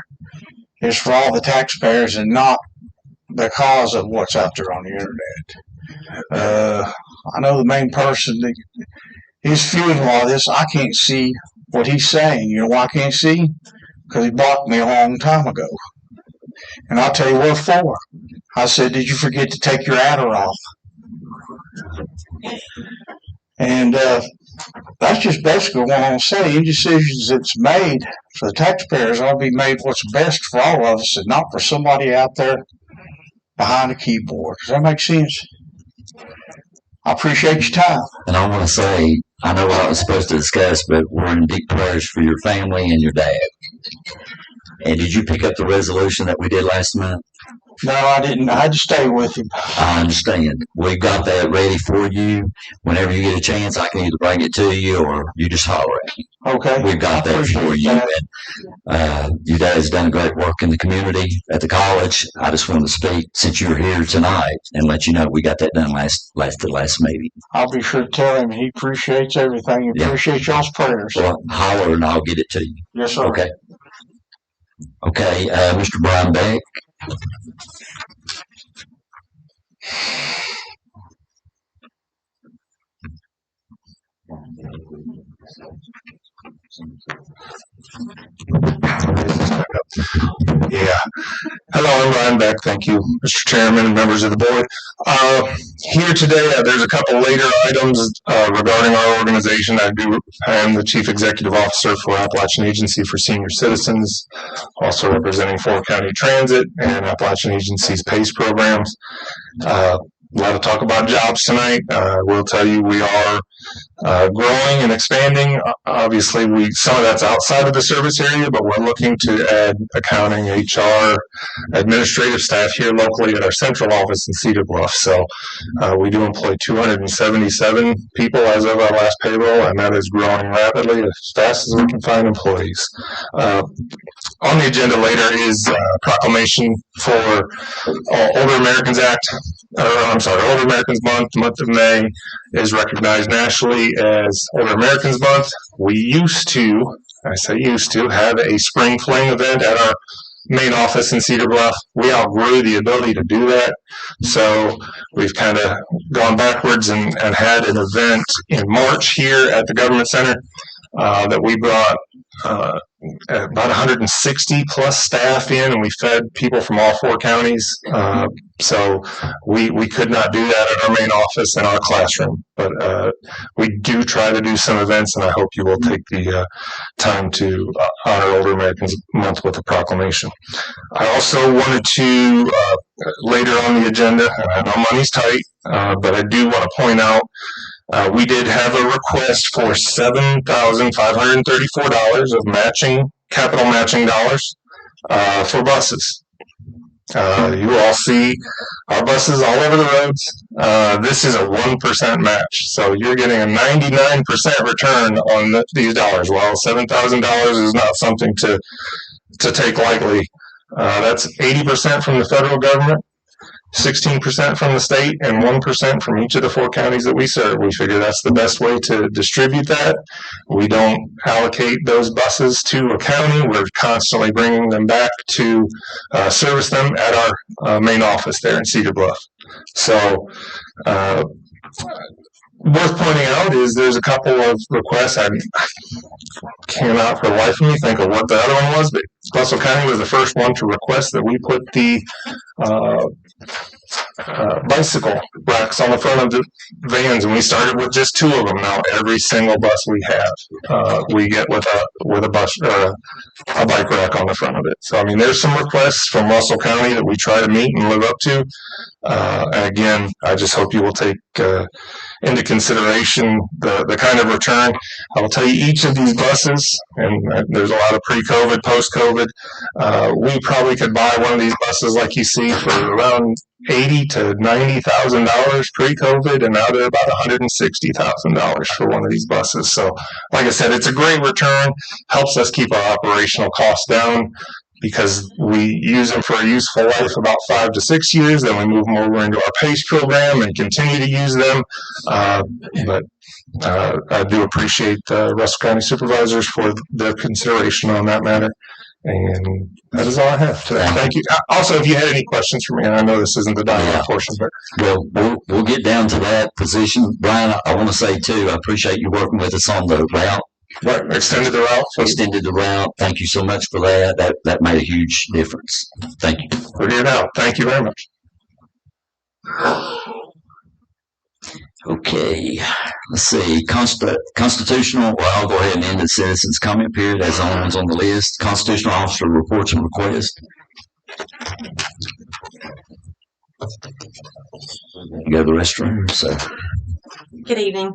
L: is for all the taxpayers and not because of what's out there on the internet. I know the main person that is fueling all this. I can't see what he's saying. You know why I can't see? Because he blocked me a long time ago. And I'll tell you what for. I said, did you forget to take your Adderall? And that's just basically what I'm saying. Any decisions that's made for the taxpayers ought to be made what's best for all of us and not for somebody out there behind a keyboard. Does that make sense? I appreciate your time.
C: And I want to say, I know what I was supposed to discuss, but we're in deep prayers for your family and your dad. And did you pick up the resolution that we did last month?
L: No, I didn't. I had to stay with him.
C: I understand. We've got that ready for you. Whenever you get a chance, I can either bring it to you or you just holler at me.
L: Okay.
C: We've got that for you. And your dad's done great work in the community at the college. I just wanted to speak since you're here tonight and let you know we got that done last meeting.
L: I'll be sure to tell him he appreciates everything. He appreciates y'all's prayers.
C: Well, holler and I'll get it to you.
L: Yes, sir.
C: Okay. Okay, Mr. Brian Beck.
M: Yeah. Hello, I'm Brian Beck. Thank you, Mr. Chairman and members of the board. Here today, there's a couple later items regarding our organization. I am the Chief Executive Officer for Appalachian Agency for Senior Citizens, also representing 4 County Transit and Appalachian Agency's PACE programs. A lot of talk about jobs tonight. I will tell you we are growing and expanding. Obviously, some of that's outside of the service area, but we're looking to add accounting, HR, administrative staff here locally at our central office in Cedar Bluff. So we do employ 277 people as of our last payroll, and that is growing rapidly as fast as we can find employees. On the agenda later is proclamation for Older Americans Act. Older Americans Month. The month of May is recognized nationally as Older Americans Month. We used to, I say used to, have a spring fling event at our main office in Cedar Bluff. We outgrew the ability to do that, so we've kind of gone backwards and had an event in March here at the Government Center that we brought about 160 plus staff in, and we fed people from all 4 counties. So we could not do that at our main office in our classroom, but we do try to do some events, and I hope you will take the time to honor Older Americans Month with a proclamation. I also wanted to, later on the agenda, and I know money's tight, but I do want to point out we did have a request for $7,534 of capital matching dollars for buses. You all see our buses all over the roads. This is a 1% match, so you're getting a 99% return on these dollars. While $7,000 is not something to take lightly, that's 80% from the federal government, 16% from the state, and 1% from each of the 4 counties that we serve. We figure that's the best way to distribute that. We don't allocate those buses to a county. We're constantly bringing them back to service them at our main office there in Cedar Bluff. So worth pointing out is there's a couple of requests. I cannot for the life of me think of what the other one was, but Russell County was the first one to request that we put the bicycle racks on the front of the vans, and we started with just 2 of them. Now every single bus we have, we get with a bus or a bike rack on the front of it. So I mean, there's some requests from Russell County that we try to meet and live up to. And again, I just hope you will take into consideration the kind of return. I will tell you, each of these buses, and there's a lot of pre-COVID, post-COVID, we probably could buy one of these buses like you see for around $80,000 to $90,000 pre-COVID, and now they're about $160,000 for one of these buses. So, like I said, it's a great return. Helps us keep our operational costs down, because we use them for a useful life about 5 to 6 years, then we move them over into our PACE program and continue to use them. But I do appreciate Russell County Supervisors for their consideration on that matter. And that is all I have today. Thank you. Also, if you had any questions for me, and I know this isn't the dialogue portion, but
C: we'll get down to that position. Brian, I want to say too, I appreciate you working with us on the route.
M: Right, extended the route.
C: Extended the route. Thank you so much for that. That made a huge difference. Thank you.
M: Figured it out. Thank you very much.
C: Okay, let's see. Constitutional. Well, I'll go ahead and end the citizens' comment period as the only ones on the list. Constitutional officer reports and requests. You go to the restroom. So.
N: Good evening.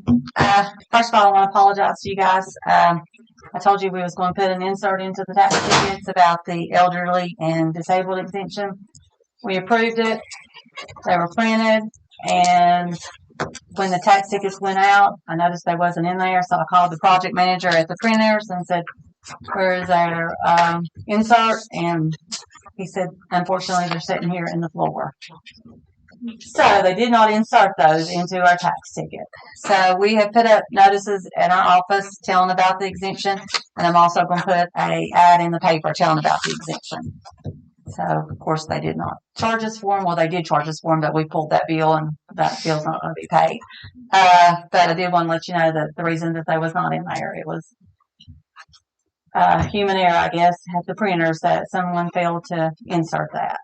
N: First of all, I want to apologize to you guys. I told you we was going to put an insert into the tax tickets about the elderly and disabled exemption. We approved it. They were printed, and when the tax tickets went out, I noticed they wasn't in there, so I called the project manager at the printers and said, "Where is our insert?" And he said, "Unfortunately, they're sitting here in the floor." So they did not insert those into our tax ticket. So we have put up notices at our office telling about the exemption, and I'm also going to put a ad in the paper telling about the exemption. So of course they did not charge us for them. Well, they did charge us for them, but we pulled that bill, and that bill's not going to be paid. But I did want to let you know that the reason that they was not in there, it was human error, I guess, at the printers, that someone failed to insert that.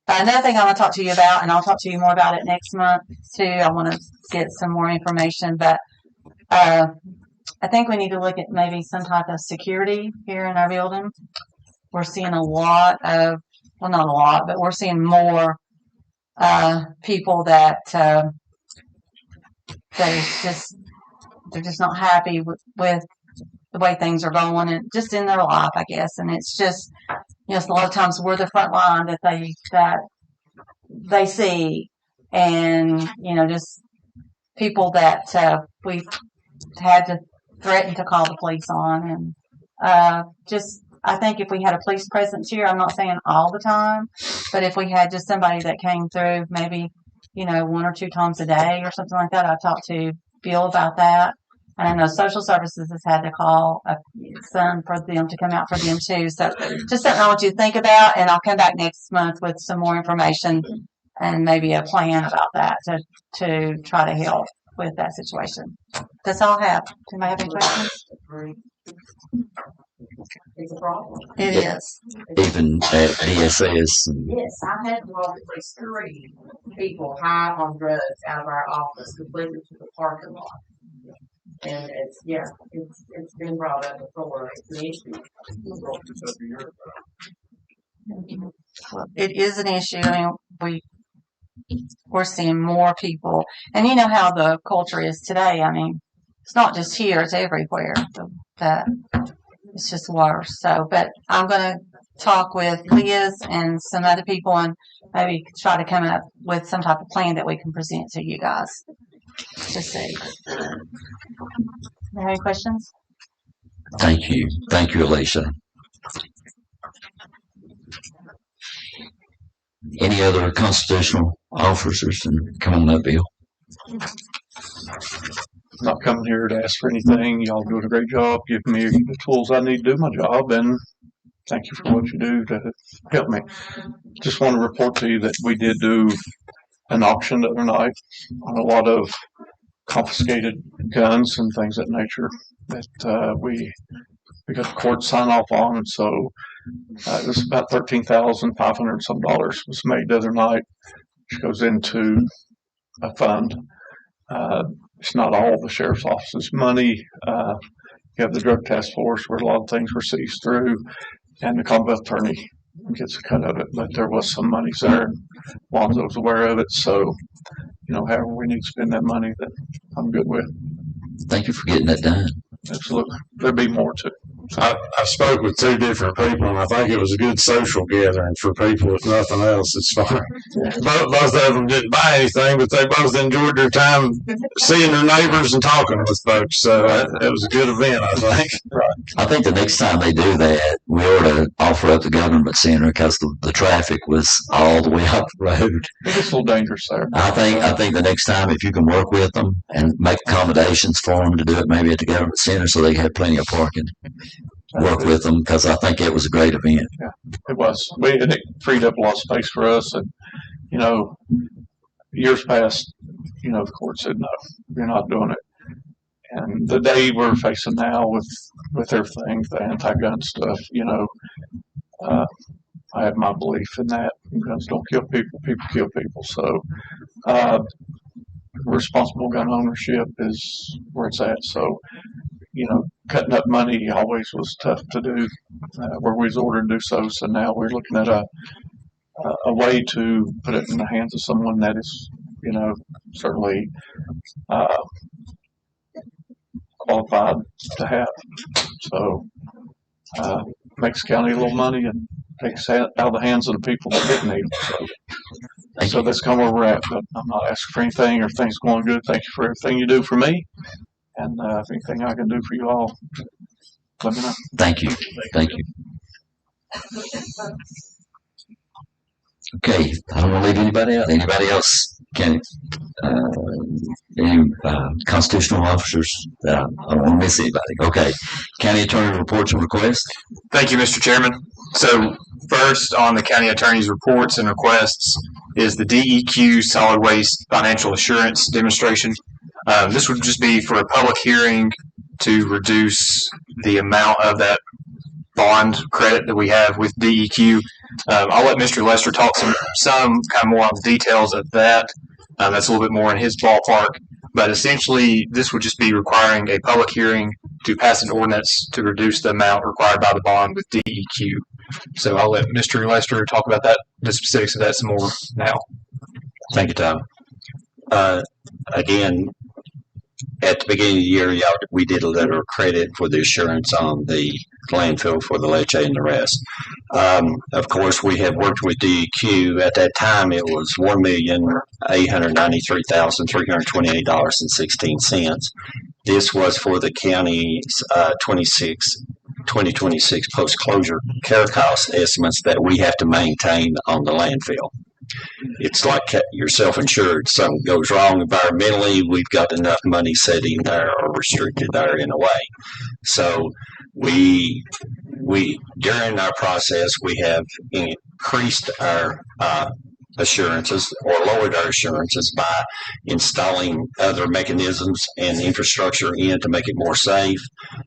N: Another thing I want to talk to you about, and I'll talk to you more about it next month too. I want to get some more information, but I think we need to look at maybe some type of security here in our building. We're seeing a lot of, well, not a lot, but we're seeing more people that they're just not happy with the way things are going, and just in their life, I guess. And it's just, you know, a lot of times we're the front line that they see, and you know, just people that we've had to threaten to call the police on, and just, I think if we had a police presence here, I'm not saying all the time, but if we had just somebody that came through, maybe, you know, 1 or 2 times a day or something like that. I talked to Bill about that. And I know social services has had to call some for them to come out for them too. So just something I want you to think about, and I'll come back next month with some more information and maybe a plan about that to try to help with that situation. That's all I have. Do you have any questions?
O: It's a problem.
N: It is.
C: Even at DSS.
O: Yes, I had to walk at least 3 people high on drugs out of our office completely to the parking lot. And it's been brought up before. It's an issue.
N: It is an issue. I mean, we're seeing more people, and you know how the culture is today. I mean, it's not just here; it's everywhere. That it's just worse. So, but I'm going to talk with Liz and some other people, and maybe try to come up with some type of plan that we can present to you guys to see. Any questions?
C: Thank you. Thank you, Alicia. Any other constitutional officers? And come on up, Bill.
H: Not coming here to ask for anything. Y'all doing a great job giving me the tools I need to do my job, and thank you for what you do to help me. Just want to report to you that we did do an auction the other night on a lot of confiscated guns and things of that nature that we got the court sign off on, and so it was about $13,500 some was made the other night. which goes into a fund. It's not all the sheriff's office's money. You have the drug task force where a lot of things were seized through, and the Commonwealth attorney gets a cut of it. But there was some money there, and Lonzo's aware of it. So, however we need to spend that money, that I'm good with.
C: Thank you for getting that done.
H: Absolutely. There'll be more too.
B: I spoke with two different people, and I think it was a good social gathering for people, if nothing else. It's fun. Both of them didn't buy anything, but they both enjoyed their time seeing their neighbors and talking with folks. So it was a good event, I think.
H: Right.
C: I think the next time they do that, we ought to offer up the government center because the traffic was all the way up the road.
H: It's a little dangerous there.
C: I think the next time, if you can work with them and make accommodations for them to do it maybe at the government center so they have plenty of parking. Work with them because I think it was a great event.
H: Yeah, it was. And it freed up a lot of space for us. And, years past, the court said, no, you're not doing it. And the day we're facing now with everything, the anti-gun stuff, I have my belief in that. Guns don't kill people, people kill people. So responsible gun ownership is where it's at. So, cutting up money always was tough to do where we was ordered to do so. So now we're looking at a way to put it in the hands of someone that is, certainly qualified to have. So makes the county a little money and takes it out of the hands of the people that didn't need it. So that's kind of where we're at. But I'm not asking for anything or if things going good. Thank you for everything you do for me. And if anything I can do for you all, let me know.
C: Thank you. Thank you. Okay, I don't want to leave anybody out. Anybody else can? Any constitutional officers? I don't want to miss anybody. Okay, county attorney reports and requests.
G: Thank you, Mr. Chairman. So first on the county attorney's reports and requests is the DEQ solid waste financial assurance demonstration. This would just be for a public hearing to reduce the amount of that bond credit that we have with DEQ. I'll let Mr. Lester talk some kind of more on the details of that. That's a little bit more in his ballpark. But essentially, this would just be requiring a public hearing to pass an ordinance to reduce the amount required by the bond with DEQ. So I'll let Mr. Lester talk about that, the specifics of that some more now.
J: Thank you, Tom. Again, at the beginning of the year, we did a letter of credit for the assurance on the landfill for the leche and the rest. Of course, we have worked with DEQ. At that time, it was $1,893,328.16. This was for the county's 2026 post-closure care cost estimates that we have to maintain on the landfill. It's like you're self-insured. Something goes wrong environmentally, we've got enough money sitting there or restricted there in a way. So we during our process, we have increased our assurances or lowered our assurances by installing other mechanisms and infrastructure in to make it more safe.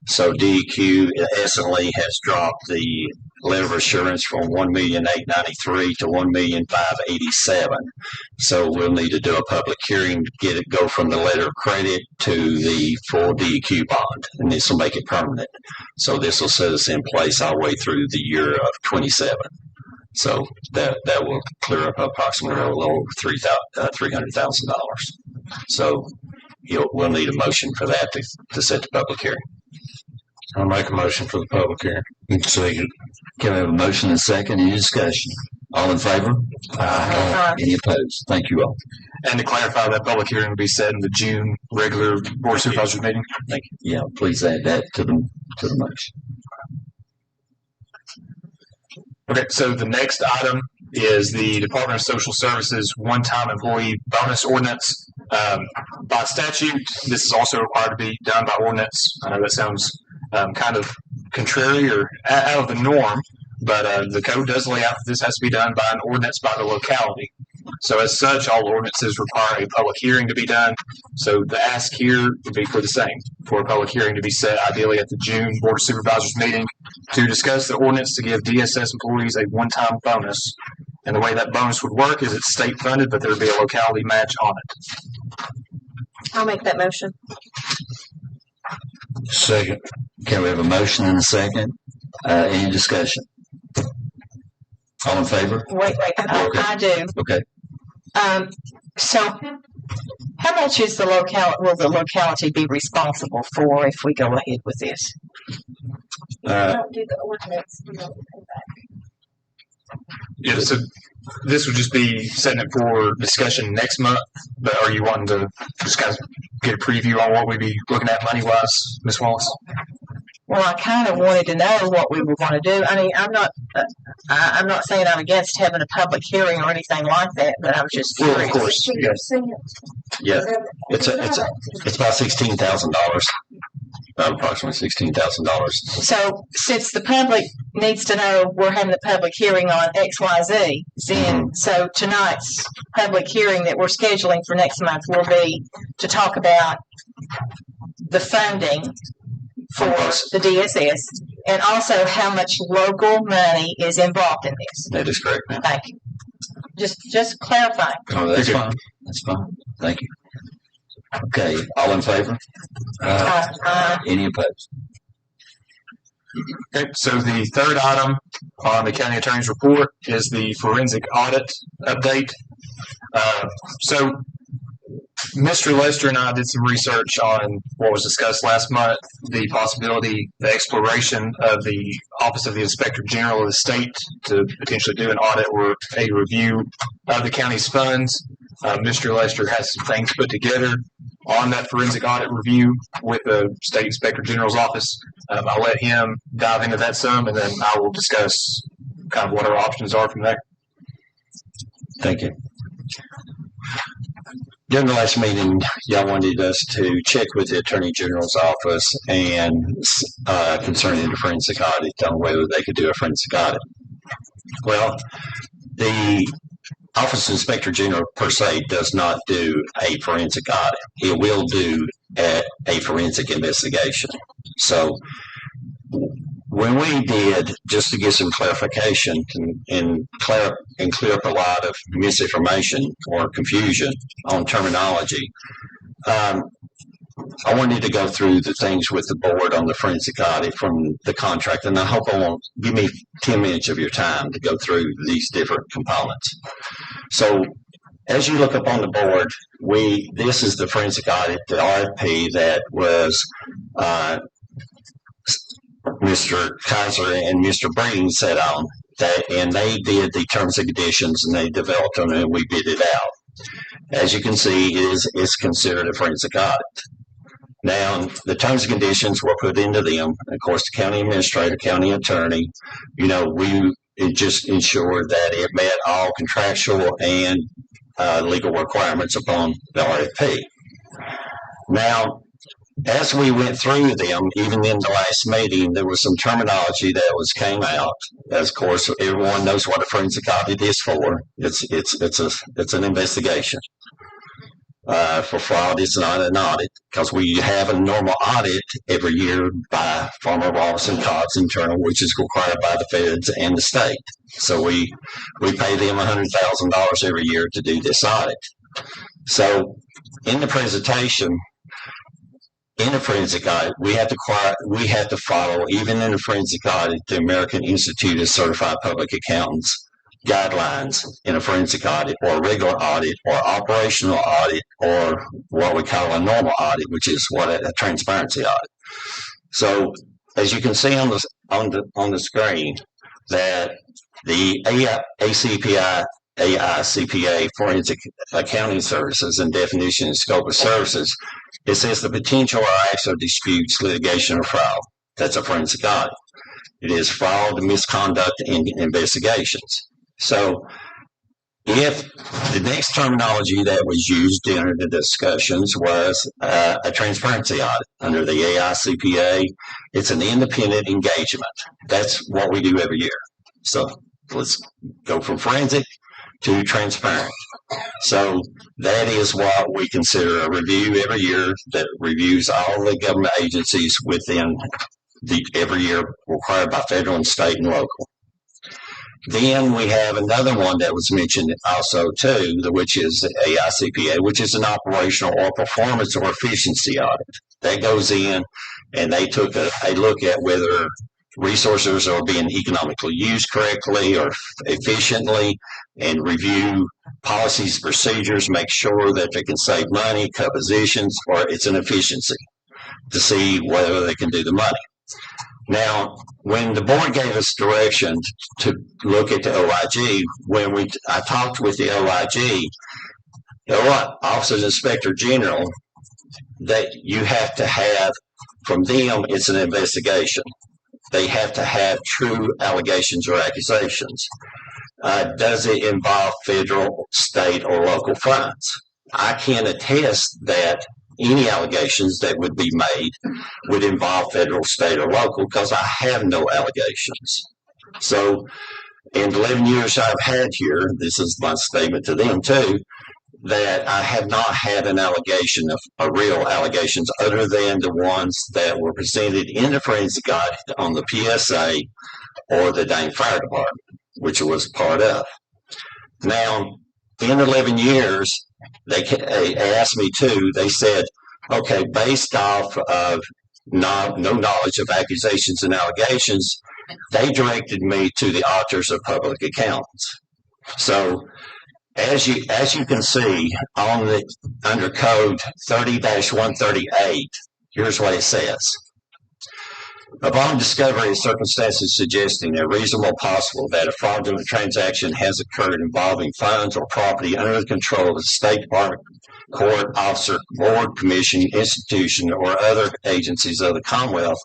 J: So DEQ essentially has dropped the letter of assurance from $1,893,000 to $1,587,000. So we'll need to do a public hearing to go from the letter of credit to the full DEQ bond, and this will make it permanent. So this will set us in place all the way through the year of 27. So that will clear up approximately a little over $300,000. So we'll need a motion for that to set the public hearing.
B: I'll make a motion for the public hearing.
C: Second. Can we have a motion and a second? Any discussion? All in favor? Aye. Any opposed? Thank you all.
G: And to clarify, that public hearing will be set in the June regular Board of Supervisors meeting.
C: Thank you. Yeah, please add that to the motion.
G: Okay, so the next item is the Department of Social Services one-time employee bonus ordinance. By statute, this is also required to be done by ordinance. I know that sounds kind of contrary or out of the norm, but the code does lay out that this has to be done by an ordinance by the locality. So as such, all ordinances require a public hearing to be done. So the ask here would be for the same, for a public hearing to be set ideally at the June Board of Supervisors meeting to discuss the ordinance to give DSS employees a one-time bonus And the way that bonus would work is it's state funded, but there would be a locality match on it.
D: I'll make that motion.
C: Second. Okay, we have a motion and a second. Any discussion? All in favor?
K: Wait, I do.
C: Okay.
K: So how much is will the locality be responsible for if we go ahead with this?
D: Don't do the ordinance. We don't pay back.
G: Yeah, so this would just be setting it for discussion next month, but are you wanting to just kind of get a preview on what we'd be looking at money-wise, Ms. Wallace?
K: Well, I kind of wanted to know what we were going to do. I mean, I'm not saying I'm against having a public hearing or anything like that, but I was just curious.
G: Well, of course, yes.
J: Yeah, it's about $16,000. Approximately $16,000.
K: So, since the public needs to know we're having a public hearing on XYZ, then so tonight's public hearing that we're scheduling for next month will be to talk about the funding for the DSS and also how much local money is involved in this.
J: That is correct, ma'am.
K: Thank you. Just clarifying.
C: Oh, that's fine. That's fine. Thank you. Okay, all in favor? Any opposed?
G: Okay, so the third item on the county attorney's report is the forensic audit update. So Mr. Lester and I did some research on what was discussed last month, the possibility, the exploration of the Office of the Inspector General of the state to potentially do an audit or a review of the county's funds. Mr. Lester has some things put together on that forensic audit review with the State Inspector General's office. I'll let him dive into that some, and then I will discuss kind of what our options are from there.
J: Thank you. During the last meeting, y'all wanted us to check with the Attorney General's office and concerning the forensic audit on whether they could do a forensic audit. Well, the Office of Inspector General per se does not do a forensic audit. It will do a forensic investigation. So when we did, just to get some clarification and clear up a lot of misinformation or confusion on terminology, I wanted to go through the things with the board on the forensic audit from the contract, and I hope I won't give me 10 minutes of your time to go through these different components. So as you look up on the board, this is the forensic audit, the RFP that was Mr. Kaiser and Mr. Breen set on that, and they did the terms and conditions and they developed them and we bid it out. As you can see, it's considered a forensic audit. Now, the terms and conditions were put into them. Of course, the county administrator, county attorney, we just ensured that it met all contractual and legal requirements upon the RFP. Now, as we went through them, even in the last meeting, there was some terminology that came out. As of course, everyone knows what a forensic audit is for. It's an investigation. For fraud, it's not an audit because we have a normal audit every year by Farmer Wallace and Cobb's internal, which is required by the feds and the state. So we pay them $100,000 every year to do this audit. So in the presentation, in a forensic audit, we have to follow, even in a forensic audit, the American Institute of Certified Public Accountants guidelines in a forensic audit or a regular audit or operational audit or what we call a normal audit, which is what a transparency audit. So as you can see on the screen, that the AICPA Forensic Accounting Services and definition and scope of services, it says the potential or acts of disputes, litigation, or fraud. That's a forensic audit. It is fraud, misconduct, and investigations. So if the next terminology that was used during the discussions was a transparency audit under the AICPA, it's an independent engagement. That's what we do every year. So let's go from forensic to transparent. So that is what we consider a review every year that reviews all the government agencies within every year required by federal and state and local. Then we have another one that was mentioned also too, which is the AICPA, which is an operational or performance or efficiency audit. That goes in and they took a look at whether resources are being economically used correctly or efficiently, and review policies, procedures, make sure that they can save money, cut positions, or it's an efficiency to see whether they can do the money. Now, when the board gave us direction to look at the OIG, I talked with the OIG, the Office of Inspector General, that you have to have, from them, it's an investigation. They have to have true allegations or accusations. Does it involve federal, state, or local funds? I can attest that any allegations that would be made would involve federal, state, or local because I have no allegations. So in the 11 years I've had here, this is my statement to them too, that I have not had an allegation of real allegations other than the ones that were presented in the forensic audit on the PSA or the Dane Fire Department, which it was part of. Now, in 11 years, they asked me too, they said, okay, based off of no knowledge of accusations and allegations, they directed me to the auditors of public accounts. So, as you can see under code 30-138, here's what it says. Upon discovery of circumstances suggesting a reasonable possible that a fraudulent transaction has occurred involving funds or property under the control of the State Department, court, officer, board, commission, institution, or other agencies of the Commonwealth,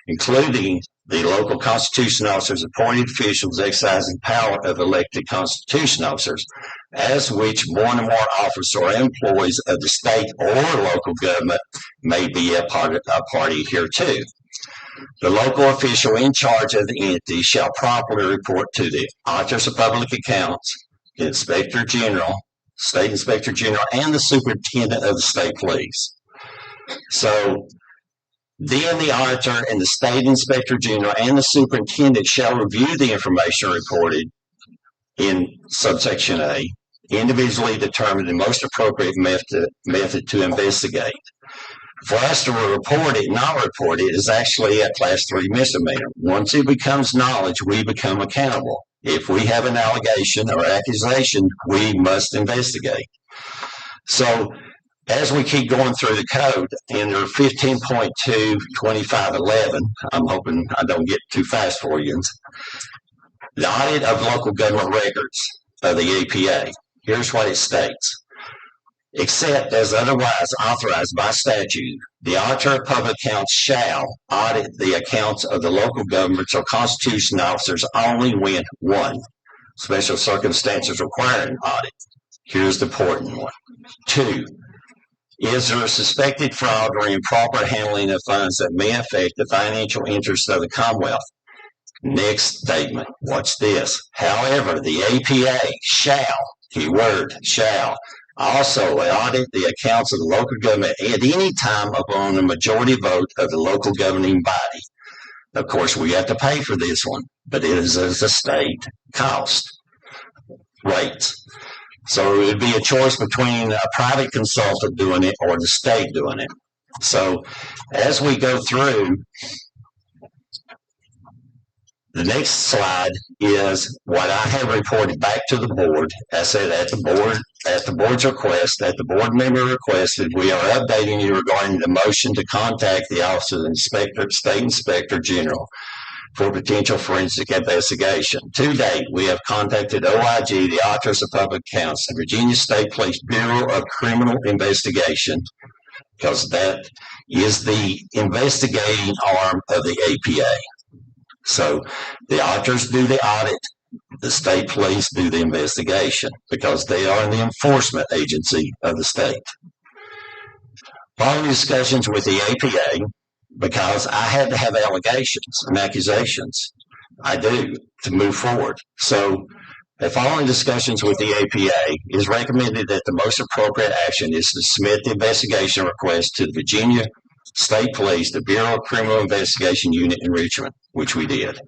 J: including the local constitution officers, appointed officials exercising power of elected constitution officers, as which one or more officers or employees of the state or local government may be a party hereto. The local official in charge of the entity shall properly report to the auditors of public accounts, the inspector general, state inspector general, and the superintendent of the state police. So then the auditor and the state inspector general and the superintendent shall review the information reported in subsection A, individually determine the most appropriate method to investigate. For us to report it, not report it, is actually a class 3 misdemeanor. Once it becomes knowledge, we become accountable. If we have an allegation or accusation, we must investigate. So as we keep going through the code, under 15.2.2511, I'm hoping I don't get too fast for you, the audit of local government records of the APA. Here's what it states. Except as otherwise authorized by statute, the auditor of public accounts shall audit the accounts of the local governments or constitution officers only when 1. Special circumstances require an audit. Here's the important one. 2. Is there a suspected fraud or improper handling of funds that may affect the financial interests of the Commonwealth? Next statement. Watch this. However, the APA shall, keyword, shall, also audit the accounts of the local government at any time upon a majority vote of the local governing body. Of course, we have to pay for this one, but it is as a state cost rates. So it would be a choice between a private consultant doing it or the state doing it. So as we go through, the next slide is what I have reported back to the board. I said at the board's request, at the board member requested, we are updating you regarding the motion to contact the Office of the State Inspector General for potential forensic investigation. To date, we have contacted OIG, the Auditors of Public Accounts, the Virginia State Police Bureau of Criminal Investigation, because that is the investigating arm of the APA. So the auditors do the audit, the state police do the investigation because they are the enforcement agency of the state. Following discussions with the APA, because I had to have allegations and accusations, I do, to move forward. So following discussions with the APA, it is recommended that the most appropriate action is to submit the investigation request to the Virginia State Police, the Bureau of Criminal Investigation Unit in Richmond, which we did.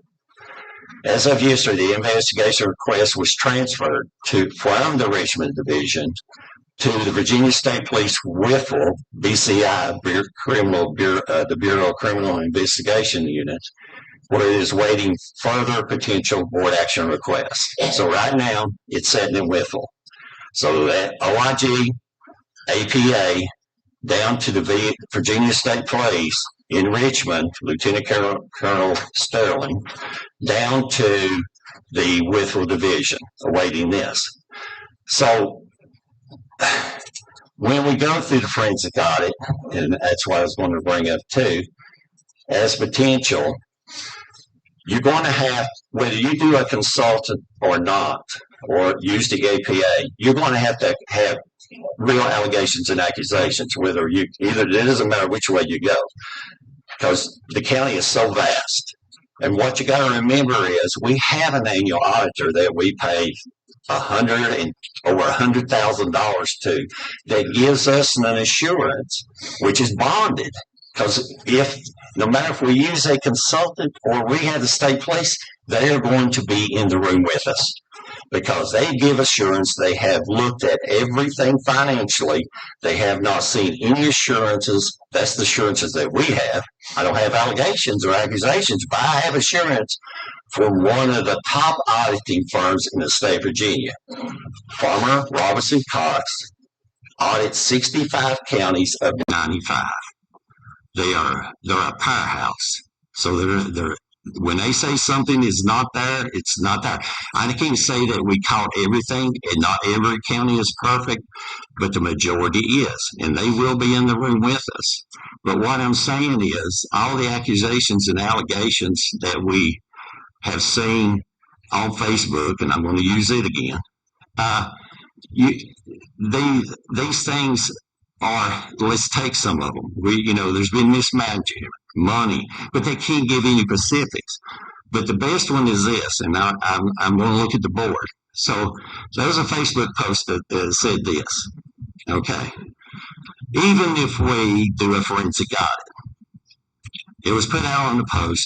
J: As of yesterday, the investigation request was transferred from the Richmond Division to the Virginia State Police WIFL, BCI, the Bureau of Criminal Investigation Unit, where it is waiting further potential board action requests. So right now, it's sitting in WIFL. So that OIG, APA, down to the Virginia State Police in Richmond, Lieutenant Colonel Sterling, down to the WIFL Division, awaiting this. So when we go through the forensic audit, and that's what I was going to bring up too, as potential, you're going to have, whether you do a consultant or not, or use the APA, you're going to have real allegations and accusations, whether you, it doesn't matter which way you go, because the county is so vast. And what you got to remember is we have an annual auditor that we pay over $100,000 to, that gives us an assurance, which is bonded. Because no matter if we use a consultant or we have the state police, they are going to be in the room with us, because they give assurance. They have looked at everything financially. They have not seen any assurances. That's the assurances that we have. I don't have allegations or accusations, but I have assurance from one of the top auditing firms in the state of Virginia. Farmer Robinson Cox audits 65 counties of 95. They're a powerhouse. So they're when they say something is not there, it's not there. I can't say that we caught everything, and not every county is perfect, but the majority is, and they will be in the room with us. But what I'm saying is, all the accusations and allegations that we have seen on Facebook, and I'm going to use it again, these things are, let's take some of them. There's been mismanagement, money, but they can't give any specifics. But the best one is this, and I'm going to look at the board. So there was a Facebook post that said this, okay, even if we do a forensic audit, it was put out on the post,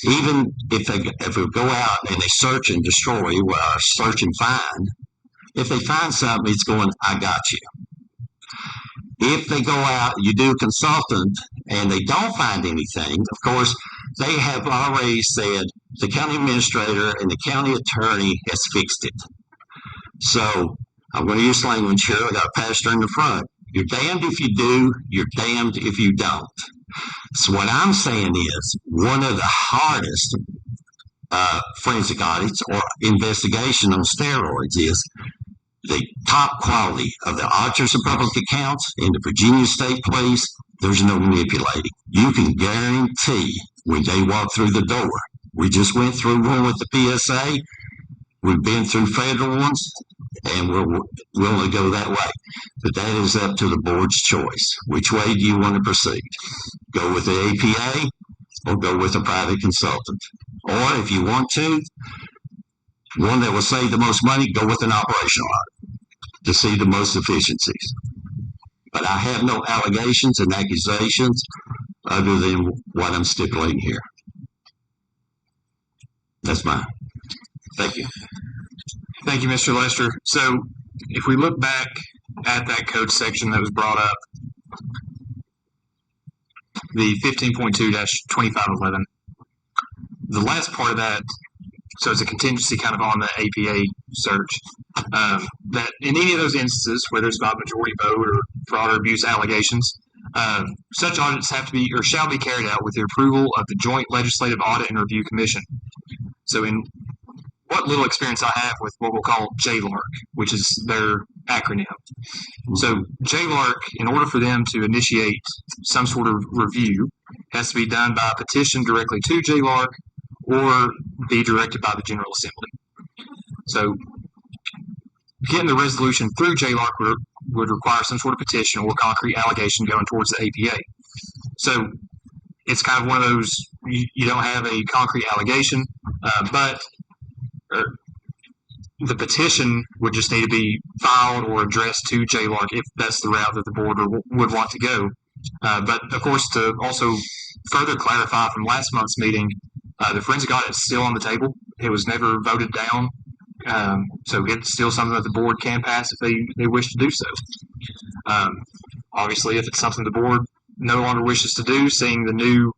J: even if we go out and they search and destroy, search and find, if they find something, it's going, I got you. If they go out, you do a consultant, and they don't find anything, of course, they have already said the county administrator and the county attorney has fixed it. So I'm going to use language here. I got a pastor in the front. You're damned if you do, you're damned if you don't. So what I'm saying is, one of the hardest forensic audits or investigation on steroids is the top quality of the auditors of public accounts in the Virginia State Police. There's no manipulating. You can guarantee when they walk through the door. We just went through one with the PSA. We've been through federal ones, and we'll only go that way. But that is up to the board's choice. Which way do you want to proceed? Go with the APA or go with a private consultant? Or if you want to, one that will save the most money, go with an operational audit to see the most efficiencies. But I have no allegations and accusations other than what I'm stipulating here. That's mine. Thank you.
G: Thank you, Mr. Lester. So if we look back at that code section that was brought up, the 15.2-2511, the last part of that, so it's a contingency kind of on the APA search, that in any of those instances where there's not majority vote or fraud or abuse allegations, such audits have to be or shall be carried out with the approval of the Joint Legislative Audit and Review Commission. So in what little experience I have with what we'll call JLARC, which is their acronym. So JLARC, in order for them to initiate some sort of review, has to be done by a petition directly to JLARC or be directed by the General Assembly. So getting the resolution through JLARC would require some sort of petition or concrete allegation going towards the APA. So it's kind of one of those, you don't have a concrete allegation, but the petition would just need to be filed or addressed to JLARC if that's the route that the board would want to go. But of course, to also further clarify from last month's meeting, The forensic audit is still on the table. It was never voted down. So it's still something that the board can pass if they wish to do so. Obviously, if it's something the board no longer wishes to do, seeing the new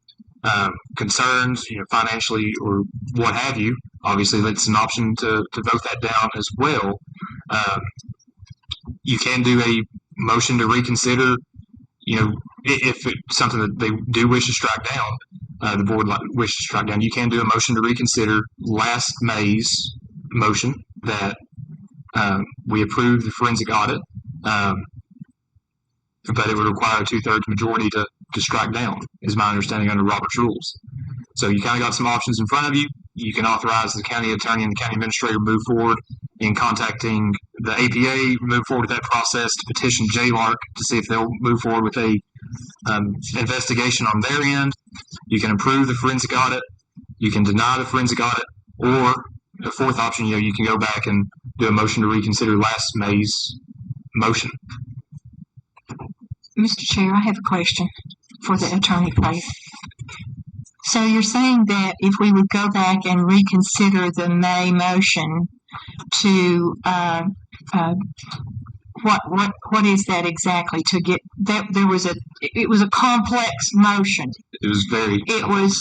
G: concerns, financially or what have you, obviously that's an option to vote that down as well. You can do a motion to reconsider, if it's something that they do wish to strike down, the board wishes to strike down, you can do a motion to reconsider last May's motion that we approved the forensic audit, but it would require a 2/3 majority to strike down, is my understanding under Robert's rules. So you kind of got some options in front of you. You can authorize the county attorney and the county administrator to move forward in contacting the APA, move forward with that process to petition JLARC to see if they'll move forward with a investigation on their end. You can approve the forensic audit. You can deny the forensic audit, or the fourth option, you can go back and do a motion to reconsider last May's motion.
K: Mr. Chair, I have a question for the attorney, please. So you're saying that if we would go back and reconsider the May motion to what is that exactly? To get that it was a complex motion.
G: It was very.
K: It was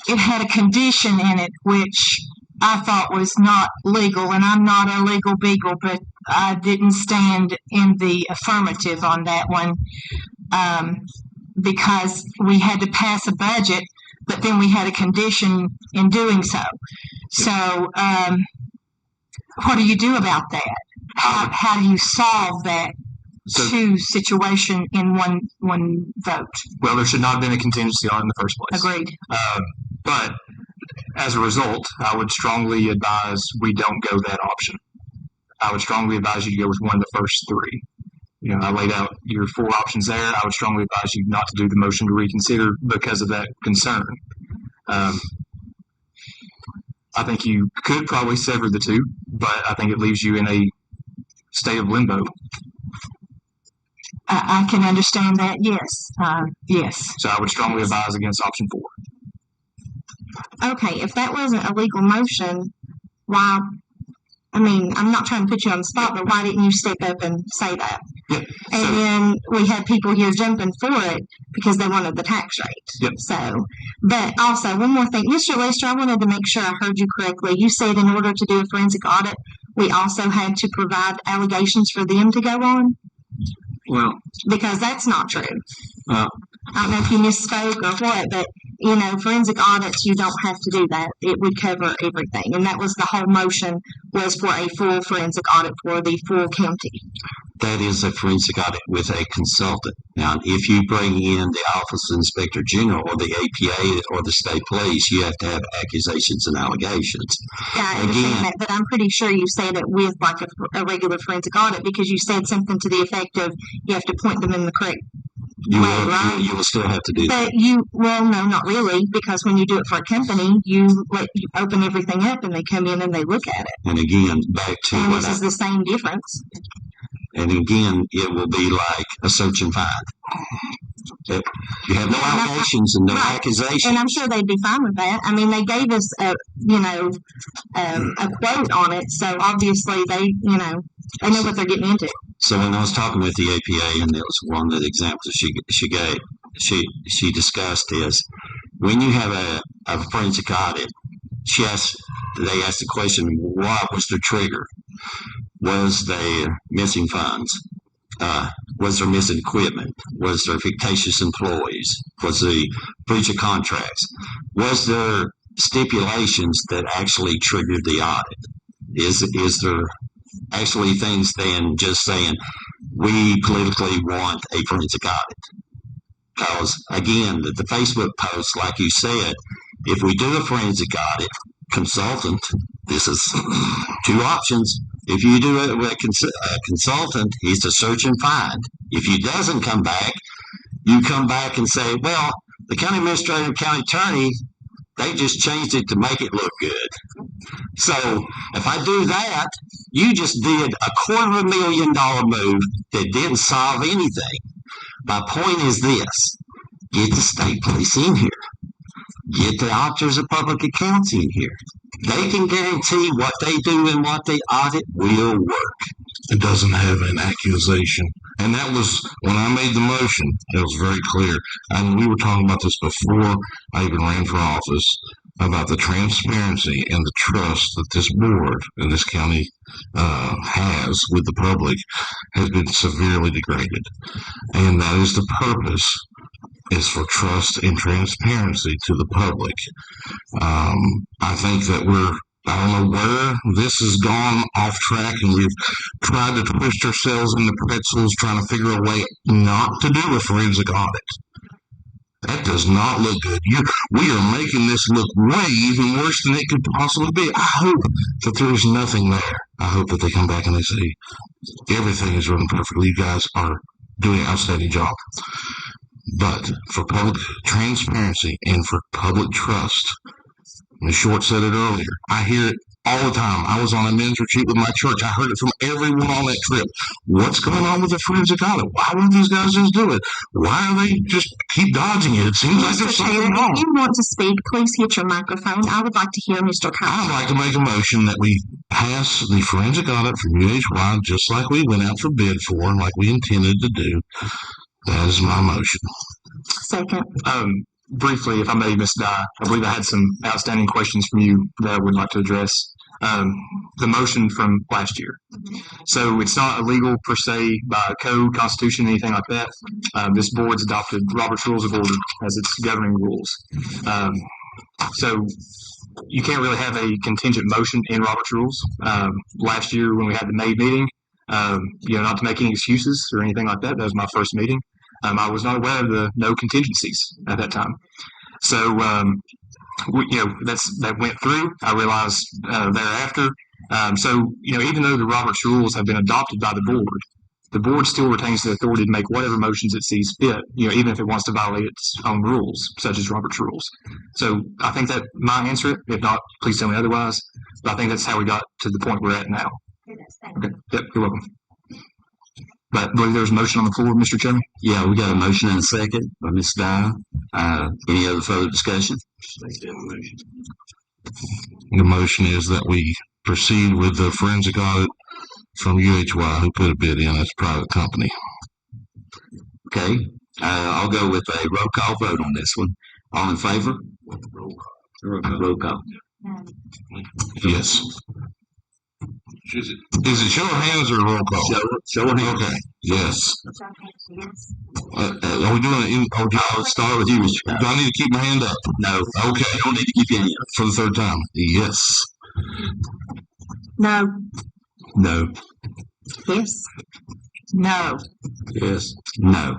K: it had a condition in it which I thought was not legal, and I'm not a legal beagle, but I didn't stand in the affirmative on that one because we had to pass a budget, but then we had a condition in doing so. So what do you do about that? How do you solve that two situation in one vote?
G: Well, there should not have been a contingency on it in the first place.
K: Agreed.
G: But as a result, I would strongly advise we don't go that option. I would strongly advise you to go with one of the first three. I laid out your 4 options there. I would strongly advise you not to do the motion to reconsider because of that concern. I think you could probably sever the two, but I think it leaves you in a state of limbo.
K: I can understand that, yes. Yes.
G: So I would strongly advise against option 4.
D: Okay, if that wasn't a legal motion, why? I mean, I'm not trying to put you on the spot, but why didn't you step up and say that?
G: Yep.
D: And then we had people here jumping for it because they wanted the tax rate.
G: Yep.
D: So, but also one more thing, Mr. Lester, I wanted to make sure I heard you correctly. You said in order to do a forensic audit, we also had to provide allegations for them to go on?
J: Well,
D: because that's not true. I don't know if you misspoke or what, but forensic audits, you don't have to do that. It would cover everything. And that was the whole motion, was for a full forensic audit for the full county.
J: that is a forensic audit with a consultant. Now, if you bring in the Office of Inspector General or the APA or the state police, you have to have accusations and allegations.
D: Yeah, I understand that, but I'm pretty sure you said it with like a regular forensic audit, because you said something to the effect of you have to point them in the correct
J: you
D: way,
J: will,
D: right?
J: you will still have to do that.
D: But well, no, not really, because when you do it for a company, you open everything up and they come in and they look at it.
J: And again, back to
D: and
J: what
D: this is the same difference.
J: And again, it will be like a search and find. You have no allegations and no accusations.
D: And I'm sure they'd be fine with that. I mean, they gave us a quote on it, so obviously they know what they're getting into.
J: So when I was talking with the APA, and there was one of the examples she gave, she discussed is when you have a forensic audit, they asked the question, what was the trigger? Was there missing funds? Was there missing equipment? Was there fictitious employees? Was there breach of contracts? Was there stipulations that actually triggered the audit? Is there actually things than just saying, we politically want a forensic audit? Because, again, the Facebook post, like you said, if we do a forensic audit, consultant, this is two options. If you do it with a consultant, he's to search and find. If he doesn't come back, you come back and say, well, the county administrator and county attorney, they just changed it to make it look good. So if I do that, you just did a $250,000 move that didn't solve anything. My point is this: get the state police in here. Get the auditors of public accounts in here. They can guarantee what they do and what they audit will work.
P: It doesn't have an accusation. And that was, when I made the motion, it was very clear. And we were talking about this before I even ran for office, about the transparency and the trust that this board and this county has with the public has been severely degraded. And that is the purpose, is for trust and transparency to the public. I think that I don't know where this has gone off track, and we've tried to twist ourselves into pretzels trying to figure a way not to do a forensic audit. That does not look good. We are making this look way even worse than it could possibly be. I hope that there is nothing there. I hope that they come back and they say, everything is running perfectly. You guys are doing an outstanding job. But for public transparency and for public trust, Ms. Short said it earlier, I hear it all the time. I was on a men's retreat with my church. I heard it from everyone on that trip. What's going on with the forensic audit? Why won't these guys just do it? Why are they just keep dodging it? It seems like there's something wrong.
K: If you want to speak, please hit your microphone. I would like to hear Mr. Cox.
P: I'd like to make a motion that we pass the forensic audit for UHY just like we went out for bid for and like we intended to do. That is my motion.
K: Second.
G: Briefly, if I may, Ms. Dye, I believe I had some outstanding questions from you that I would like to address. The motion from last year. So it's not illegal per se by code, constitution, anything like that. This board's adopted Robert's Rules of Order as its governing rules. So you can't really have a contingent motion in Robert's Rules. Last year when we had the May meeting, not to make any excuses or anything like that, that was my first meeting. I was not aware of the no contingencies at that time. So, that went through. I realized thereafter. So, even though the Robert's Rules have been adopted by the board still retains the authority to make whatever motions it sees fit, even if it wants to violate its own rules, such as Robert's Rules. So I think that might answer it. If not, please tell me otherwise. But I think that's how we got to the point we're at now. Okay. Yep, you're welcome. But I believe there's a motion on the floor, Mr. Chairman.
J: Yeah, we got a motion and a second by Ms. Dye. Any other further discussion?
P: The motion is that we proceed with the forensic audit from UHY, who put a bid in as a private company.
J: Okay, I'll go with a roll call vote on this one. All in favor? Roll call.
P: Yes. Is it show of hands or roll call?
J: Show of hands.
P: Okay. Yes. Are we doing it?
J: I'll start with you, Mr. Cox.
P: Do I need to keep my hand up?
J: No.
P: Okay.
J: You don't need to keep your hand up.
P: For the third time. Yes.
K: No.
J: No.
K: Yes. No.
J: Yes. No.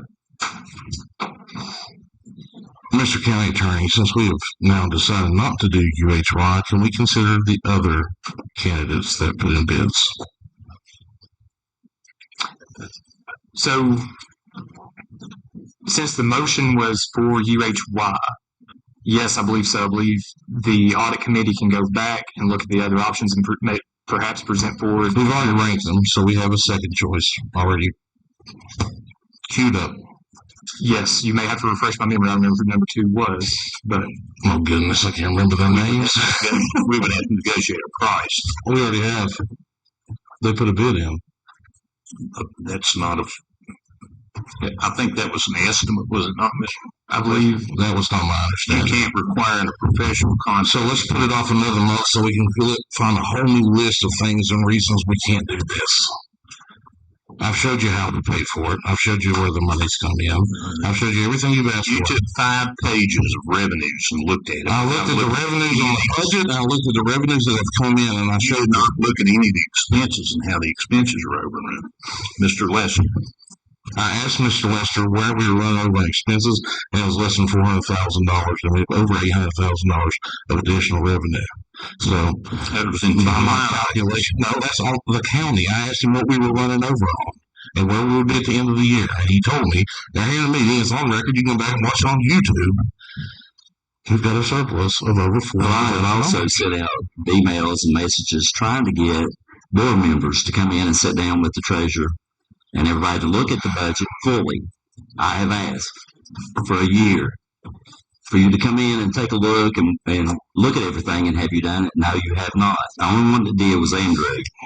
P: Mr. County Attorney, since we have now decided not to do UHY, can we consider the other candidates that put in bids?
G: So, since the motion was for UHY, yes, I believe so. I believe the audit committee can go back and look at the other options and perhaps present forward.
P: We've already ranked them, so we have a second choice already queued up.
G: Yes, you may have to refresh my memory. I don't remember who number 2 was, but
P: oh goodness, I can't remember their names.
I: We would have to negotiate a price.
P: We already have. They put a bid in.
I: That's not I think that was an estimate, was it not, Mr.?
P: I believe that was not my understanding.
I: You can't require a professional concept.
P: So let's put it off another month so we can find a whole new list of things and reasons we can't do this. I've showed you how to pay for it. I've showed you where the money's coming in. I've showed you everything you've asked for.
I: You took 5 pages of revenues and looked at it.
P: I looked at the revenues on the budget, and I looked at the revenues that have come in, and I showed
I: you not look at any of the expenses and how the expenses are overrun. Mr. Lester.
P: I asked Mr. Lester where we were running over expenses, and it was less than $400,000, and we have over $800,000 of additional revenue. So, by my calculation, no, that's all the county. I asked him what we were running over on and where we would be at the end of the year. And he told me, they're here in a meeting, it's on record, you can go back and watch it on YouTube. We've got a surplus of over $400,000.
J: Well, I have also sent out emails and messages trying to get board members to come in and sit down with the treasurer and everybody to look at the budget fully. I have asked for a year
Q: for you to come in and take a look and look at everything and have you done it. No, you have not. The only one that did was Andrew.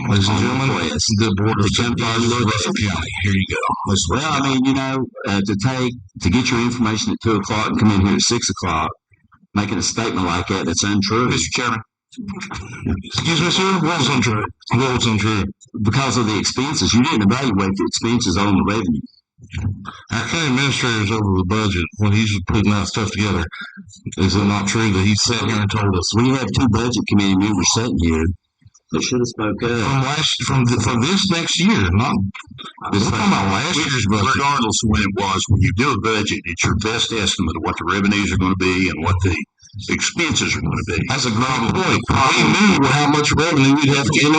P: Ladies and gentlemen, the Board of Supervisors of Russell County. Here you go.
Q: Well, I mean, to get your information at 2:00 and come in here at 6:00, making a statement like that, that's untrue.
P: Mr. Chairman. Excuse me, sir? What was untrue? What was untrue?
Q: Because of the expenses. You didn't evaluate the expenses on the revenue.
P: Our county administrator is over the budget when he's putting that stuff together. Is it not true that he sat here and told us?
Q: We have 2 budget committee members sitting here that should have spoke up.
P: For this next year, not. We're talking about last year's budget.
I: Regardless of when it was, when you do a budget, it's your best estimate of what the revenues are going to be and what the expenses are going to be.
P: That's a great point. We knew how much revenue we'd have to get.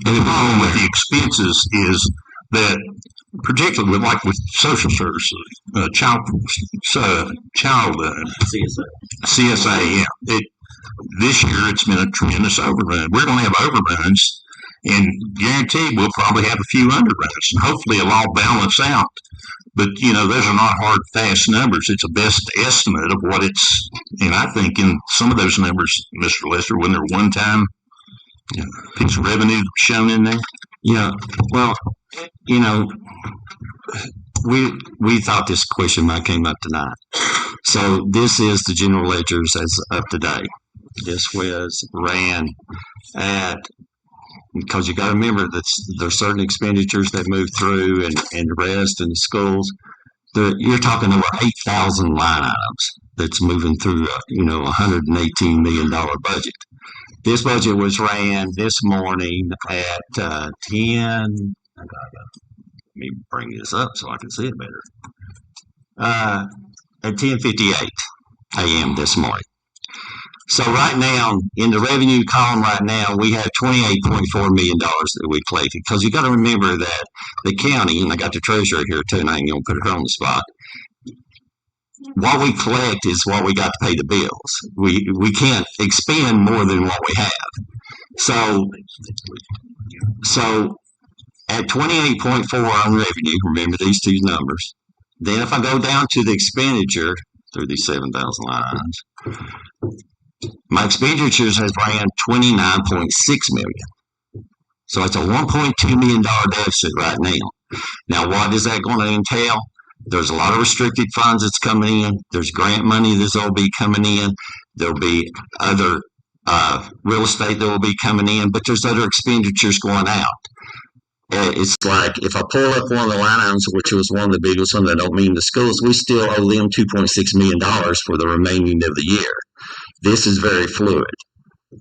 I: And the problem with the expenses is that, particularly with social services, child CSA, this year it's been a tremendous overrun. We're going to have overruns, and guaranteed we'll probably have a few underruns, and hopefully it'll all balance out. But, those are not hard, fast numbers. It's a best estimate of what it's, and I think in some of those numbers, Mr. Lester, when there one-time piece of revenue shown in there?
Q: Yeah, well, we thought this question might came up tonight. So this is the general ledgers as of today. This was ran at, because you got to remember that there's certain expenditures that move through and the rest in the schools. You're talking over 8,000 line items that's moving through a $118 million budget. This budget was ran this morning at 10. Let me bring this up so I can see it better. At 10:58 a.m. this morning. So right now, in the revenue column right now, we have $28.4 million that we collected. Because you got to remember that the county, and I got the treasurer here too, and I ain't going to put her on the spot. What we collect is what we got to pay the bills. We can't expend more than what we have. So at 28.4 on revenue, remember these two numbers. Then if I go down to the expenditure through these 7,000 line items, my expenditures has ran $29.6 million. So it's a $1.2 million deficit right now. Now, what is that going to entail? There's a lot of restricted funds that's coming in. There's grant money that's will be coming in. There'll be other real estate that will be coming in, but there's other expenditures going out. It's like if I pull up one of the line items, which was one of the biggest ones, I don't mean the schools, we still owe them $2.6 million for the remaining of the year. This is very fluid.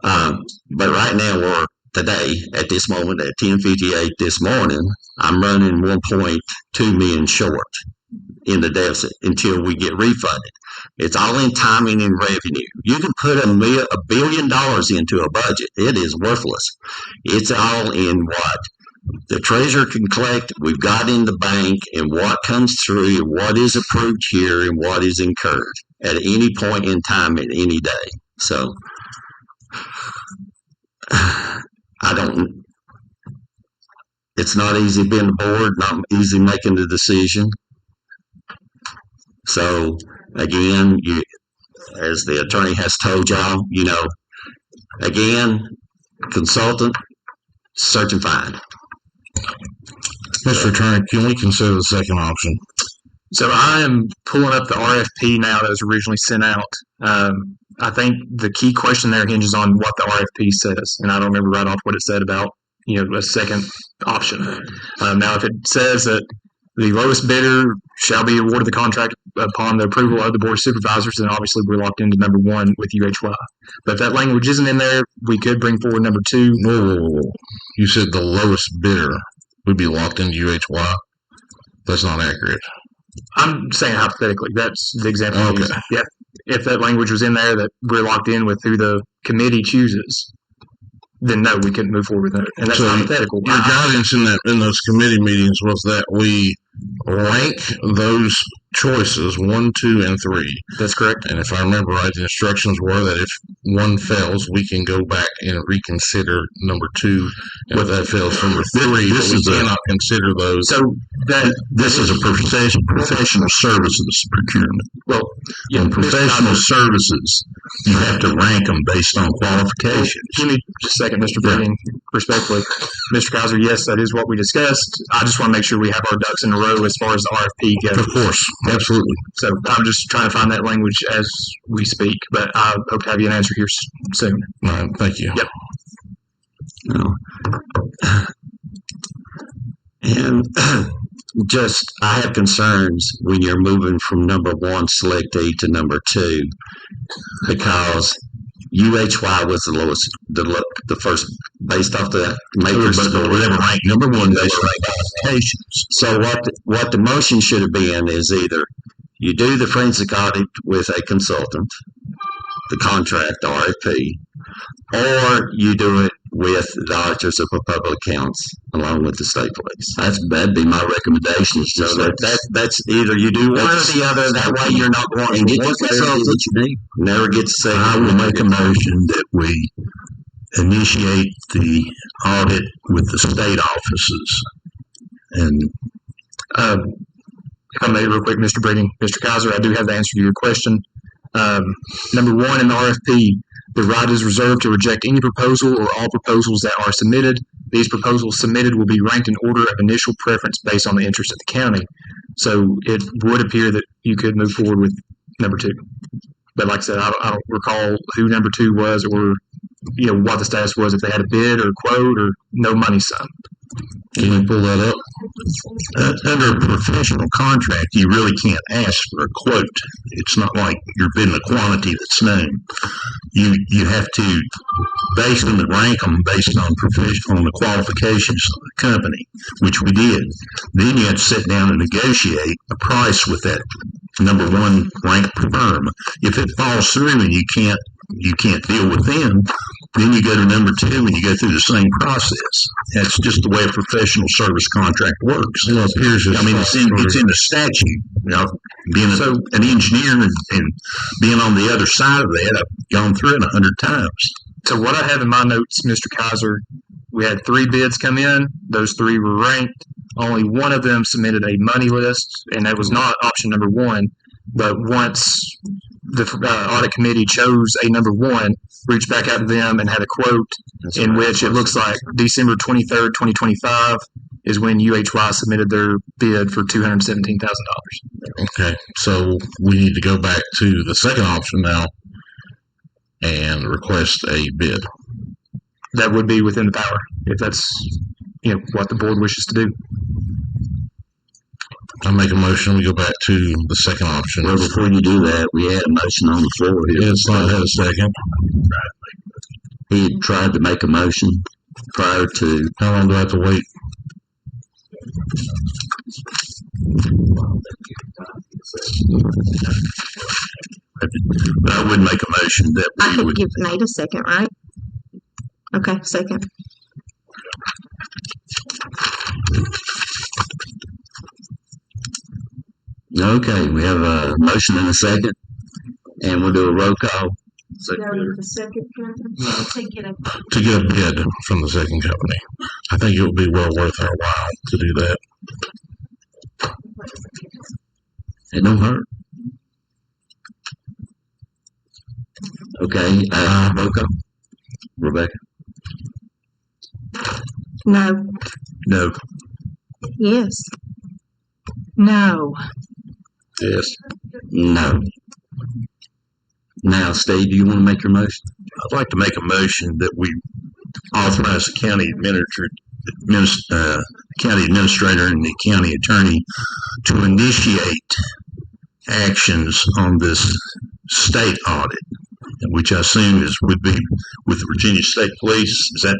Q: But right now, today, at this moment, at 10:58 this morning, I'm running 1.2 million short in the deficit until we get refunded. It's all in timing and revenue. You can put $1 billion into a budget. It is worthless. It's all in what the treasurer can collect, we've got in the bank, and what comes through, and what is approved here, and what is incurred at any point in time at any day. So, it's not easy being the board, not easy making the decision. So, again, as the attorney has told y'all, again, consultant, search and find.
P: Mr. Attorney, can we consider the second option?
G: So I am pulling up the RFP now that was originally sent out. I think the key question there hinges on what the RFP says, and I don't remember right off what it said about a second option. Now, if it says that the lowest bidder shall be awarded the contract upon the approval of the Board of Supervisors, then obviously we're locked into number 1 with UHY. But if that language isn't in there, we could bring forward number 2.
P: Whoa. You said the lowest bidder would be locked into UHY? That's not accurate.
G: I'm saying hypothetically. That's the example.
P: Okay.
G: Yeah. If that language was in there that we're locked in with who the committee chooses, then no, we couldn't move forward with it. And that's hypothetical.
P: Your guidance in those committee meetings was that we
R: rank those choices 1, 2, and 3.
M: That's correct.
R: And if I remember right, the instructions were that if one fails, we can go back and reconsider number 2. And if that fails, number 3,
P: this is
R: cannot consider those.
P: So this is a professional services procurement.
M: Well, yeah,
P: in professional services, you have to rank them based on qualifications.
M: Give me just a second, Mr. Breeding, respectfully. Mr. Kaiser, yes, that is what we discussed. I just want to make sure we have our ducks in a row as far as the RFP goes.
P: Of course, absolutely.
M: So I'm just trying to find that language as we speak, but I hope to have you an answer here soon.
R: All right, thank you.
M: Yep.
Q: No. And just, I have concerns when you're moving from number 1 selectee to number 2, because UHY was the lowest, the first, based off the matrix.
P: But they were ranked number 1 based on qualifications.
Q: So what the motion should have been is either you do the forensic audit with a consultant, the contract, the RFP, or you do it with the auditors of public accounts along with the state police. That'd be my recommendation. So that's either you do one or the other. That way you're not going and get the consultant that you need. Never get to say.
P: I will make a motion that we initiate the audit with the state offices. And
M: if I may real quick, Mr. Breeding, Mr. Kaiser, I do have the answer to your question. Number 1 in the RFP, the right is reserved to reject any proposal or all proposals that are submitted. These proposals submitted will be ranked in order of initial preference based on the interest of the county. So it would appear that you could move forward with number 2. But like I said, I don't recall who number 2 was or what the status was, if they had a bid or a quote or no money sum.
R: Can you pull that up?
P: Under a professional contract, you really can't ask for a quote. It's not like you're bidding a quantity that's known. You have to rank them based on the qualifications of the company, which we did. Then you have to sit down and negotiate a price with that number 1 ranked firm. If it falls through and you can't deal with them, then you go to number 2 and you go through the same process. That's just the way a professional service contract works.
R: It appears
P: it's in the statute. Being an engineer and being on the other side of that, I've gone through it 100 times.
M: So what I have in my notes, Mr. Kaiser, we had 3 bids come in. Those 3 were ranked. Only one of them submitted a money list, and that was not option number 1. But once the audit committee chose a number 1, reached back out to them and had a quote in which it looks like December 23rd, 2025 is when UHY submitted their bid for $217,000.
R: Okay, so we need to go back to the second option now and request a bid.
M: That would be within the power, if that's what the board wishes to do.
R: I make a motion, we go back to the second option.
Q: Well, before you do that, we had a motion on the floor here.
R: Yeah, it's not had a second.
Q: He had tried to make a motion prior to.
R: How long do I have to wait?
P: But I would make a motion that
D: I could give Nate a second, right? Okay, second.
Q: Okay, we have a motion and a second, and we'll do a roll call.
R: To get a bid from the second company. I think it would be well worth our while to do that.
Q: It don't hurt. Okay, roll call. Rebecca?
K: No.
P: No.
K: Yes. No.
P: Yes.
Q: No. Now, Steve, do you want to make your motion?
P: I'd like to make a motion that we authorize the county administrator and the county attorney to initiate actions on this state audit, which I assume would be with the Virginia State Police. Is that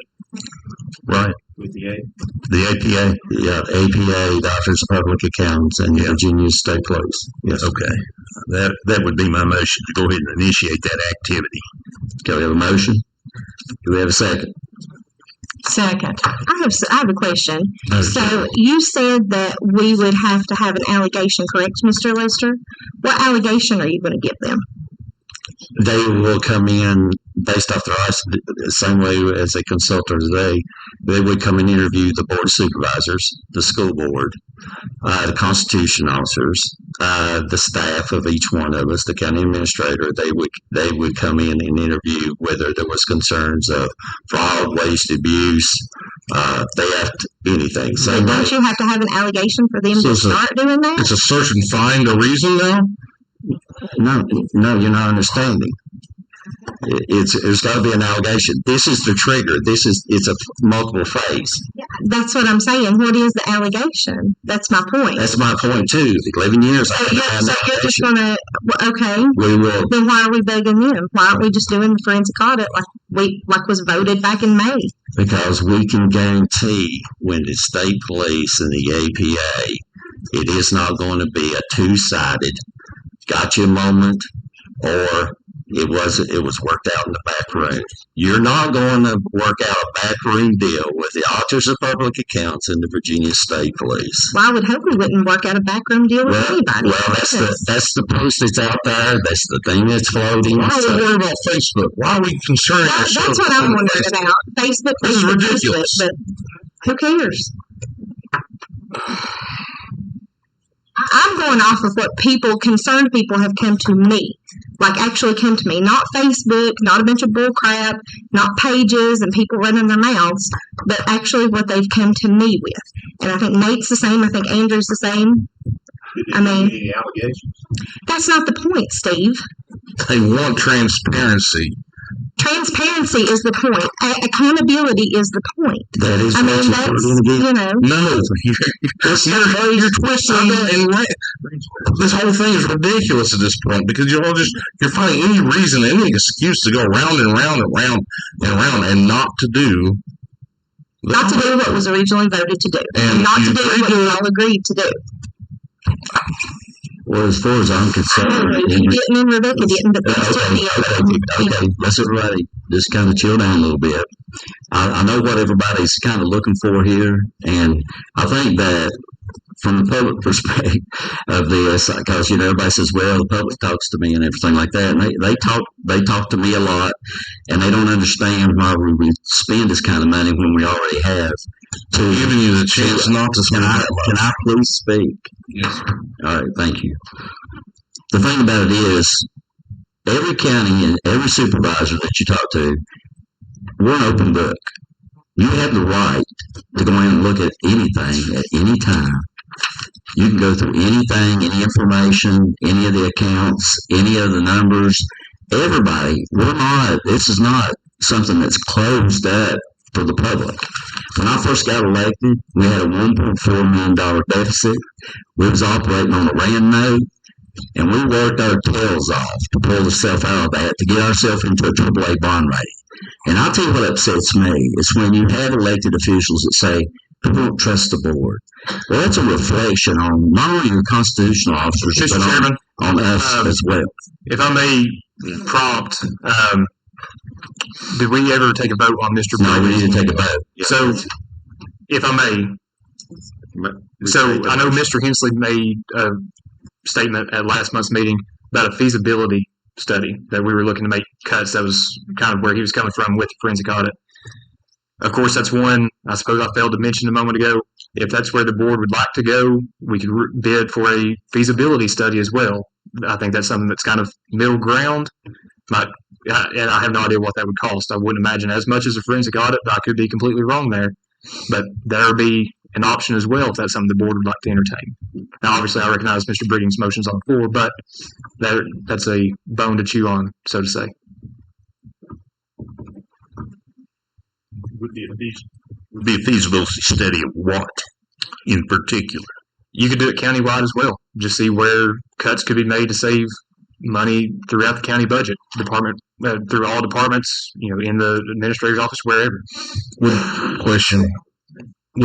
P: right?
Q: With the
P: APA?
Q: Yeah, APA, the Office of Public Accountants, and the Virginia State Police. Yes.
P: Okay. That would be my motion, to go ahead and initiate that activity.
Q: Okay, we have a motion. Do we have a second?
D: Second. I have a question. So you said that we would have to have an allegation, correct, Mr. Lester? What allegation are you going to give them?
J: They will come in based off their license, the same way as a consultant. They would come and interview the board of supervisors, the school board, the constitution officers, the staff of each one of us, the county administrator. They would come in and interview whether there was concerns of fraud, waste, abuse, theft, anything. So
D: don't you have to have an allegation for them to start doing that?
R: It's a search and find a reason now?
J: No, you're not understanding. There's got to be an allegation. This is the trigger. It's a multiple phase.
D: Yeah, that's what I'm saying. What is the allegation? That's my point.
J: That's my point too. 11 years.
D: So you're just gonna okay.
J: We will.
D: Then why are we begging them? Why aren't we just doing the forensic audit like was voted back in May?
J: Because we can guarantee when the state police and the APA, it is not going to be a two-sided gotcha moment, or it was worked out in the back room. You're not going to work out a backroom deal with the Officers of Public Accounts and the Virginia State Police.
D: Well, I would hope we wouldn't work out a backroom deal with anybody.
J: Well, that's the post that's out there. That's the thing that's floating.
R: Why are we worried about Facebook? Why are we concerned?
D: That's what I'm wondering about. Facebook.
R: This is ridiculous.
D: But who cares? I'm going off of what concerned people have come to me. Like actually come to me, not Facebook, not a bunch of bull crap, not pages and people running their mouths, but actually what they've come to me with. And I think Nate's the same. I think Andrew's the same. I mean,
R: any allegations?
D: That's not the point, Steve.
R: They want transparency.
D: Transparency is the point. Accountability is the point.
J: That is
D: I mean, that's, you know.
R: No, you're twisting that, and this whole thing is ridiculous at this point because you're finding any reason, any excuse to go round and round and round and round and not to do.
D: Not to do what was originally voted to do. And not to do what you all agreed to do.
J: Well, as far as I'm concerned,
D: you didn't and Rebecca didn't, but these two did.
J: Okay, let's everybody just kind of chill down a little bit. I know what everybody's kind of looking for here, and I think that from the public perspective of this, because everybody says, "Well, the public talks to me and everything like that," and they talk to me a lot, and they don't understand why we would spend this kind of money when we already have.
R: So giving you the chance not to spend that
J: much. Can I please speak?
R: Yes, sir.
J: All right, thank you. The thing about it is, every county and every supervisor that you talk to, we're an open book. You have the right to go in and look at anything at any time. You can go through anything, any information, any of the accounts, any of the numbers. Everybody, this is not something that's closed up for the public. When I first got elected, we had a $1.4 million deficit. We was operating on a rand note, and we worked our tails off to pull ourselves out of that, to get ourselves into a AAA bond rating. And I'll tell you what upsets me is when you have elected officials that say, people don't trust the board. Well, that's a reflection on not only your constitutional officers, but on us as well.
G: If I may prompt, did we ever take a vote on Mr.
J: No, we need to take a vote.
G: So, if I may, so I know Mr. Hensley made a statement at last month's meeting about a feasibility study that we were looking to make cuts. That was kind of where he was coming from with the forensic audit. Of course, that's one I suppose I failed to mention a moment ago. If that's where the board would like to go, we could bid for a feasibility study as well. I think that's something that's kind of middle ground. And I have no idea what that would cost. I wouldn't imagine as much as a forensic audit, but I could be completely wrong there. But that would be an option as well if that's something the board would like to entertain. Now, obviously, I recognize Mr. Brigham's motions on the floor, but that's a bone to chew on, so to say.
R: Would be a feasibility study of what in particular?
G: You could do it countywide as well. Just see where cuts could be made to save money throughout the county budget, through all departments, in the administrator's office, wherever.
R: Would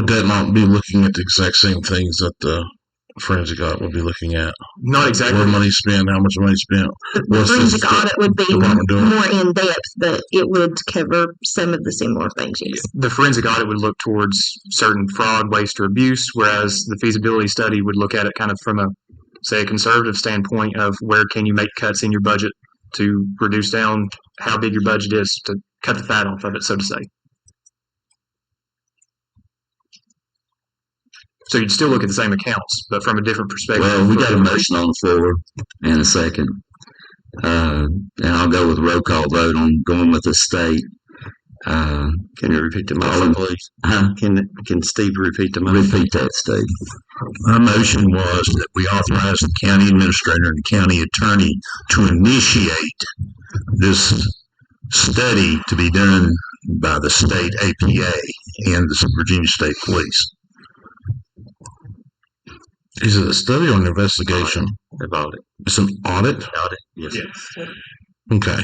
R: that not be looking at the exact same things that the forensic audit would be looking at?
G: Not exactly.
R: Where money spent, how much money spent.
D: The forensic audit would be
R: department doing?
D: more in depth, but it would cover some of the similar things, yes.
G: The forensic audit would look towards certain fraud, waste, or abuse, whereas the feasibility study would look at it kind of from a, say, a conservative standpoint of where can you make cuts in your budget to reduce down how big your budget is to cut the fat off of it, so to say. So you'd still look at the same accounts, but from a different perspective.
C: Well, we got a motion on the floor and a second. And I'll go with roll call vote on going with the state.
J: Can you repeat the motion, please? Can Steve repeat the motion?
C: Repeat that, Steve.
R: My motion was that we authorize the county administrator and the county attorney to initiate this study to be done by the state APA and the Virginia State Police. Is it a study or an investigation?
J: Audit.
R: It's an audit?
J: Audit, yes.
R: Okay.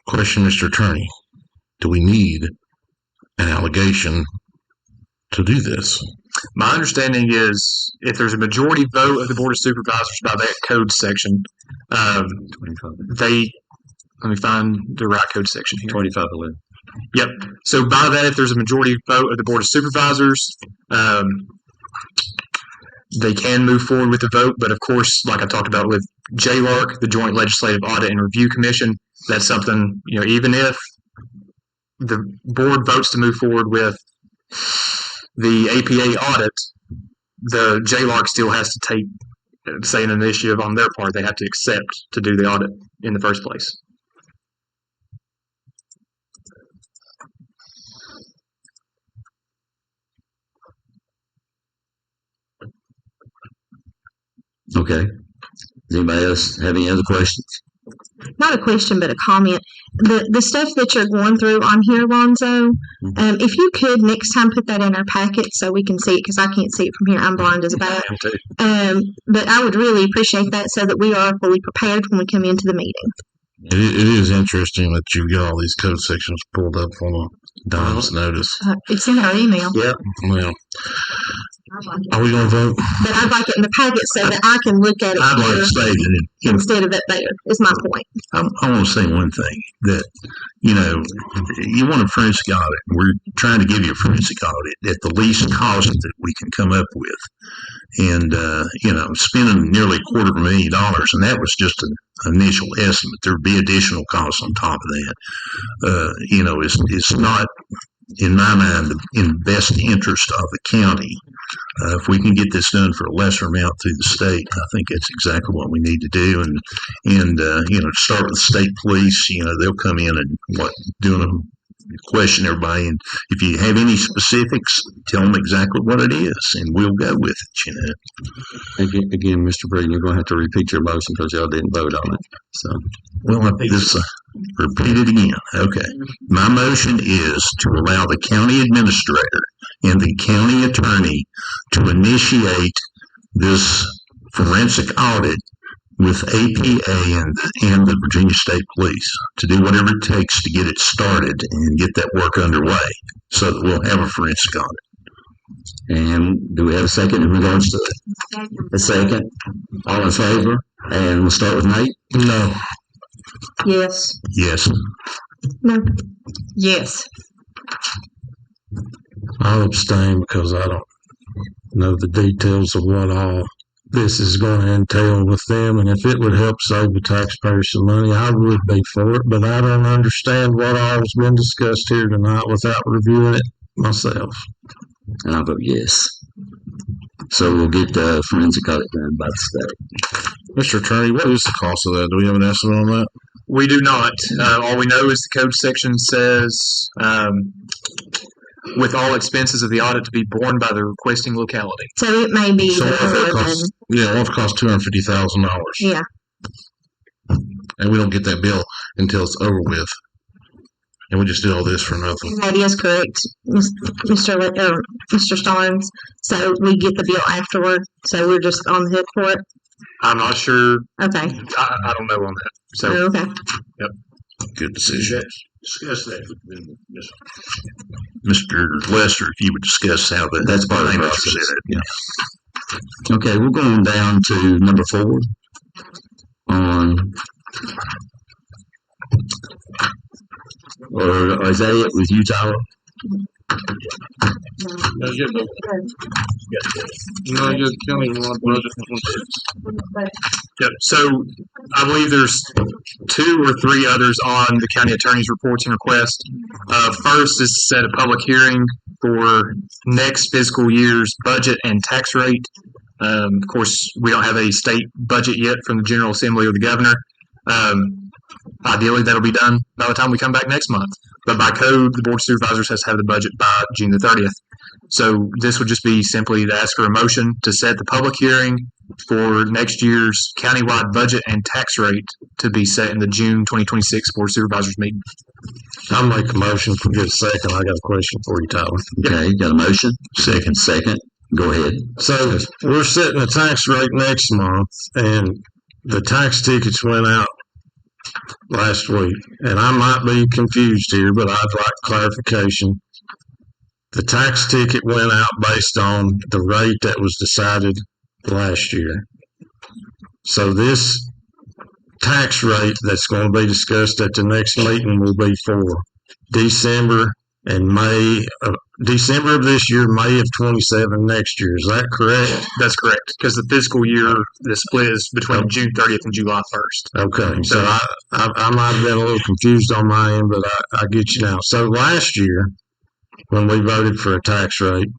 R: Question, Mr. Attorney. Do we need an allegation to do this?
G: My understanding is if there's a majority vote of the Board of Supervisors by that code section, let me find the right code section here.
J: 2511.
G: Yep. So by that, if there's a majority vote of the Board of Supervisors, they can move forward with the vote. But of course, like I talked about with JLARC, the Joint Legislative Audit and Review Commission, that's something, even if the board votes to move forward with the APA audit, the JLARC still has to take, say, an initiative on their part. They have to accept to do the audit in the first place.
C: Okay. Does anybody else have any other questions?
D: Not a question, but a comment. The stuff that you're going through on here, Lonzo, if you could next time put that in our packet so we can see it, because I can't see it from here. I'm blind as a bat. But I would really appreciate that so that we are fully prepared when we come into the meeting.
R: It is interesting that you've got all these code sections pulled up on a dime's notice.
D: It's in our email.
R: Yep. Well, are we going to vote?
D: But I'd like it in the packet so that I can look at it
R: I'd like
D: here
R: to say that
D: instead of it there, is my point.
R: I want to say one thing, that, you want a forensic audit. We're trying to give you a forensic audit at the least cost that we can come up with. And, spending nearly $250,000, and that was just an initial estimate. There would be additional costs on top of that. It's not, in my mind, in the best interest of the county. If we can get this done for a lesser amount through the state, I think that's exactly what we need to do. And to start with the state police, they'll come in and question everybody. And if you have any specifics, tell them exactly what it is, and we'll go with it.
J: Again, Mr. Breeden, you're going to have to repeat your motion because y'all didn't vote on it. So,
R: repeat it again. Okay. My motion is to allow the county administrator and the county attorney to initiate this forensic audit with APA and the Virginia State Police to do whatever it takes to get it started and get that work underway so that we'll have a forensic audit.
C: And do we have a second in regards to that? A second. All in favor? And we'll start with Nate.
R: No.
D: Yes.
R: Yes.
D: No. Yes.
R: I'll abstain because I don't know the details of what all this is going to entail with them, and if it would help save the taxpayers some money, I would be for it, but I don't understand what all has been discussed here tonight without reviewing it myself.
C: And I vote yes. So we'll get the forensic audit done by the state.
R: Mr. Attorney, what is the cost of that? Do we have an estimate on that?
G: We do not. All we know is the code section says with all expenses of the audit to be borne by the requesting locality.
D: So it may be
R: what if it costs $250,000?
D: Yeah.
R: And we don't get that bill until it's over with. And we just do all this for nothing.
D: That is correct, Mr. Starnes. So we get the bill afterward. So we're just on the hook for it.
G: I'm not sure.
D: Okay.
G: I don't know on that. So.
D: Okay.
G: Yep.
R: Good decision. Discuss that with Mr. Lester, if you would discuss how that's part of the process. Yeah.
C: Okay, we're going down to number 4 on, or is that it with you, Tyler?
G: Yep. So I believe there's 2 or 3 others on the county attorney's reports and request. First is to set a public hearing for next fiscal year's budget and tax rate. Of course, we don't have a state budget yet from the General Assembly or the governor. Ideally, that'll be done by the time we come back next month. But by code, the Board of Supervisors has to have the budget by June the 30th. So this would just be simply to ask for a motion to set the public hearing for next year's countywide budget and tax rate to be set in the June 2026 Board of Supervisors meeting.
B: I'll make a motion. For just a second, I got a question for you, Tyler.
C: Okay, got a motion? Second. Go ahead.
B: So we're setting the tax rate next month, and the tax tickets went out last week. And I might be confused here, but I'd like clarification. The tax ticket went out based on the rate that was decided last year. So this tax rate that's going to be discussed at the next meeting will be for December and May, December of this year, May of 27 next year. Is that correct?
G: That's correct, because the fiscal year, the split is between June 30th and July 1st.
B: Okay, so I might have been a little confused on my end, but I get you now. So last year, when we voted for a tax rate,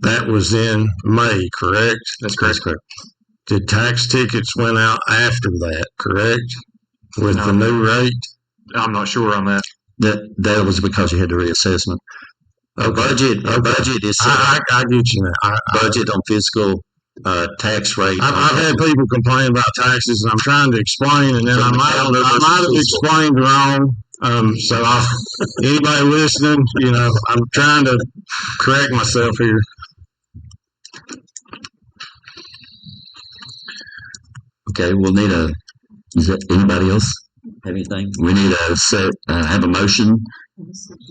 B: that was in May, correct?
G: That's correct.
B: The tax tickets went out after that, correct? With the new rate?
G: I'm not sure on that.
C: That was because you had the reassessment. Our budget is
B: I get you now.
C: Budget on fiscal tax rate.
B: I've had people complain about taxes, and I'm trying to explain, and then I might have explained wrong. So anybody listening, I'm trying to correct myself here.
C: Okay, we'll need is that anybody else have anything? We need have a motion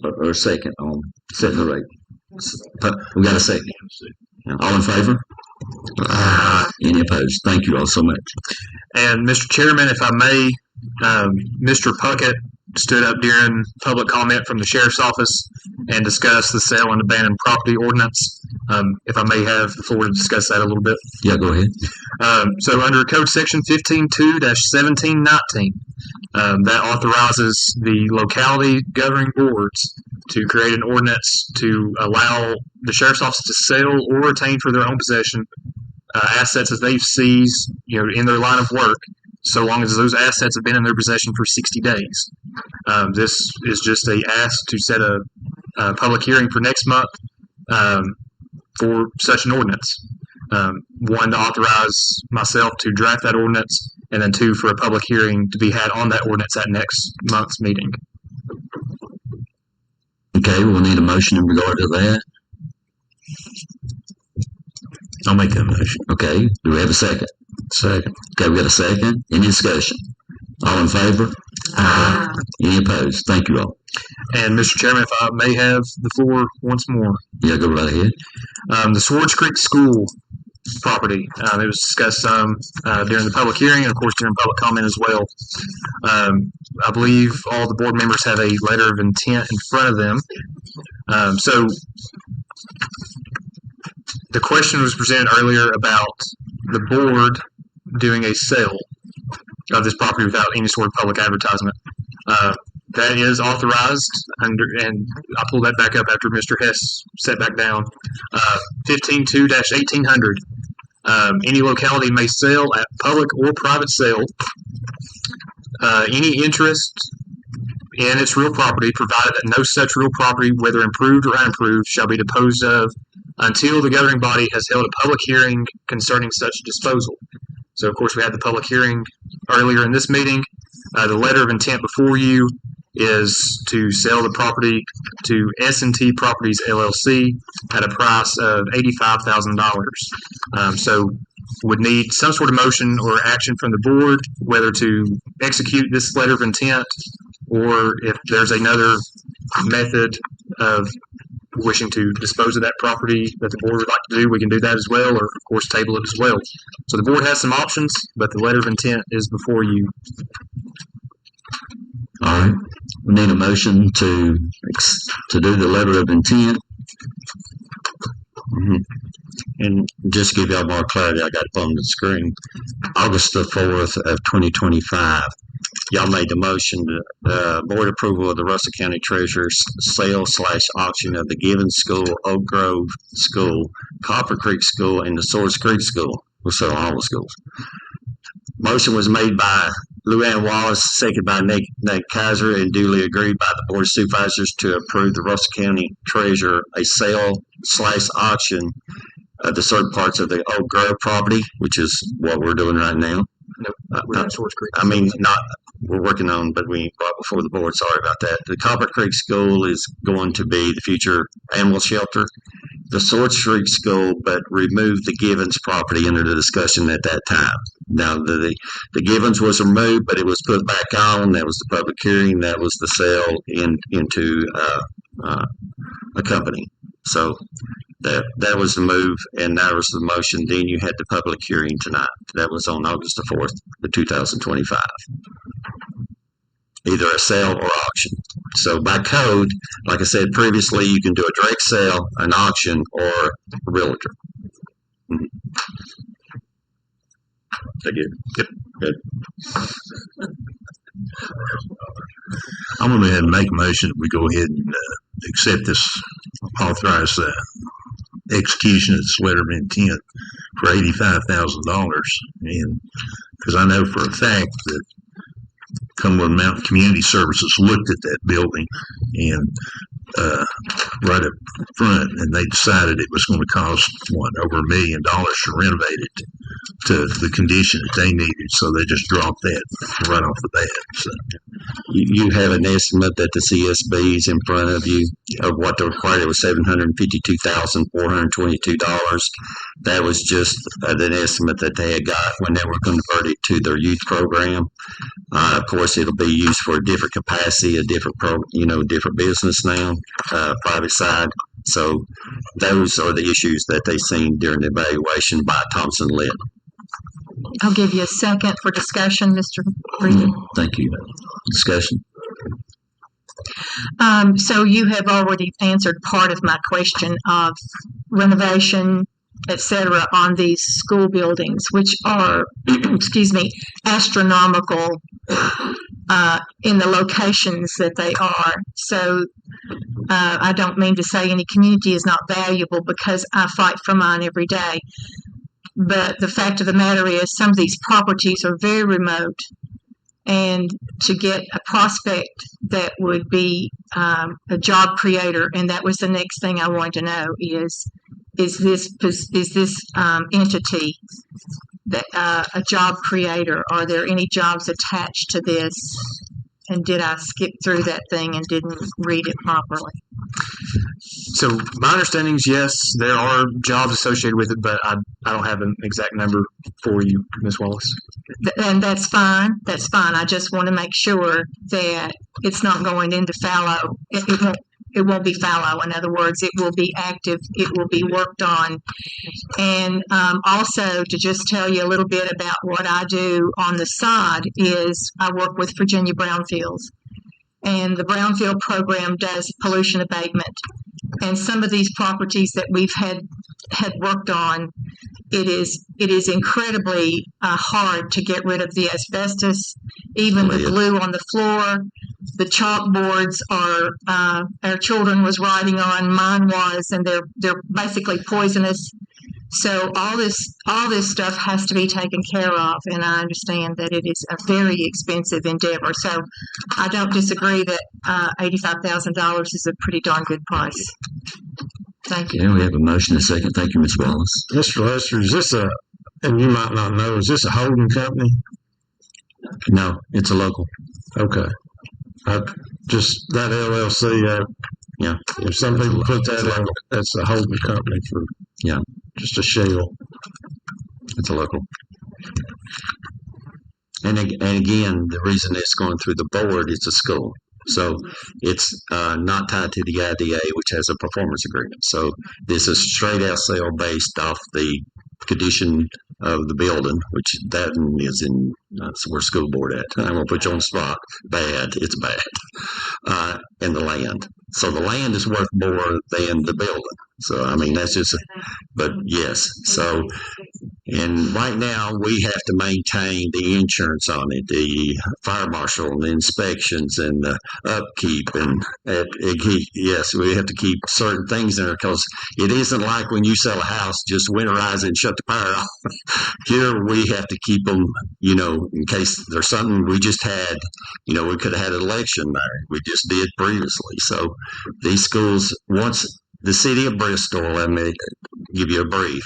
C: or a second on setting the rate. We got a second. All in favor? Any opposed? Thank you all so much.
G: And Mr. Chairman, if I may, Mr. Puckett stood up during public comment from the Sheriff's Office and discussed the sale and abandoned property ordinance. If I may have the floor to discuss that a little bit.
C: Yeah, go ahead.
G: So under Code Section 15.2-1719, that authorizes the locality governing boards to create an ordinance to allow the Sheriff's Office to sell or retain for their own possession assets that they've seized, in their line of work, so long as those assets have been in their possession for 60 days. This is just a ask to set a public hearing for next month for such an ordinance. 1, to authorize myself to draft that ordinance, and then 2, for a public hearing to be had on that ordinance at next month's meeting.
C: Okay, we'll need a motion in regard to that.
B: I'll make that motion.
C: Okay, do we have a second?
B: Second.
C: Okay, we got a second. Any discussion? All in favor? Any opposed? Thank you all.
G: And Mr. Chairman, if I may have the floor once more.
C: Yeah, go right ahead.
G: The Swartz Creek School property. It was discussed during the public hearing and, of course, during public comment as well. I believe all the board members have a letter of intent in front of them. So the question was presented earlier about the board doing a sale of this property without any sort of public advertisement. That is authorized and I pulled that back up after Mr. Hess sat back down. 15.2-1800. Any locality may sell at public or private sale any interest in its real property, provided that no such real property, whether improved or unimproved, shall be disposed of until the governing body has held a public hearing concerning such disposal. So, of course, we had the public hearing earlier in this meeting. The letter of intent before you is to sell the property to S&T Properties, LLC at a price of $85,000. So would need some sort of motion or action from the board, whether to execute this letter of intent or if there's another method of
S: wishing to dispose of that property that the board would like to do, we can do that as well, or of course table it as well. So the board has some options, but the letter of intent is before you.
C: All right. We need a motion to do the letter of intent. Mm-hmm. And just to give y'all more clarity, I got it on the screen. August the 4th of 2025. Y'all made the motion to board approval of the Russell County Treasurer's sale/auction of the Givens School, Oak Grove School, Copper Creek School, and the Swords Creek School. We'll sell all the schools. Motion was made by Luann Wallace, seconded by Nick Kaiser, and duly agreed by the Board of Supervisors to approve the Russell County Treasurer a sale/auction of the certain parts of the Oak Grove property, which is what we're doing right now.
S: Nope, we're at Swords Creek.
C: I mean, we're working on, but we brought before the board. Sorry about that. The Copper Creek School is going to be the future animal shelter. The Swords Creek School, but removed the Givens property under the discussion at that time. Now, the Givens was removed, but it was put back on. That was the public hearing. That was the sale into a company. So that was the move, and that was the motion. Then you had the public hearing tonight. That was on August the 4th of 2025. Either a sale or auction. So by code, like I said previously, you can do a direct sale, an auction, or a realtor. Mm-hmm. Yep. Good.
R: I'm going to go ahead and make a motion that we go ahead and accept this authorized execution of this letter of intent for $85,000. And because I know for a fact that Cumberland Mountain Community Services looked at that building and right up front, and they decided it was going to cost over $1 million to renovate it to the condition that they needed. So they just dropped that right off the bat. So
C: you have an estimate that the CSB is in front of you of what the required. It was $752,422. That was just an estimate that they had got when they were converted to their youth program. Of course, it'll be used for a different capacity, a different different business now, private side. So those are the issues that they seen during the evaluation by Thompson Lit.
T: I'll give you a second for discussion, Mr. Reed.
C: Thank you. Discussion.
T: So you have already answered part of my question of renovation, etc., on these school buildings, which are, excuse me, astronomical in the locations that they are. So I don't mean to say any community is not valuable, because I fight for mine every day. But the fact of the matter is, some of these properties are very remote, and to get a prospect that would be a job creator, and that was the next thing I wanted to know is this entity that a job creator? Are there any jobs attached to this? And did I skip through that thing and didn't read it properly?
S: So my understanding is yes, there are jobs associated with it, but I don't have an exact number for you, Ms. Wallace.
T: And that's fine. That's fine. I just want to make sure that it's not going into fallow. It won't be fallow. In other words, it will be active. It will be worked on. And also, to just tell you a little bit about what I do on the side is I work with Virginia Brownfields. And the Brownfield program does pollution abatement. And some of these properties that we've had worked on, it is incredibly hard to get rid of the asbestos, even the glue on the floor. The chalkboards are our children was writing on, mine was, and they're basically poisonous. So all this stuff has to be taken care of, and I understand that it is a very expensive endeavor. So I don't disagree that $85,000 is a pretty darn good price. Thank you.
C: Yeah, we have a motion and a second. Thank you, Ms. Wallace.
B: Mr. Lester, is this and you might not know, is this a holding company?
C: No, it's a local.
B: Okay. Just that LLC,
C: yeah.
B: If some people put that on, that's a holding company for just a shell.
C: It's a local. And again, the reason it's going through the board is a school.
J: So it's not tied to the IDA, which has a performance agreement. So this is straight out sale based off the condition of the building, which that one is in, that's where school board at. I'm going to put you on the spot. Bad. It's bad. And the land. So the land is worth more than the building. So, I mean, that's just, but yes. So, and right now we have to maintain the insurance on it, the fire marshal and the inspections and the upkeep. And yes, we have to keep certain things in there because it isn't like when you sell a house, just winterize it and shut the power off. Here we have to keep them, in case there's something we just had, we could have had an election there. We just did previously. So these schools, once the city of Bristol, let me give you a brief.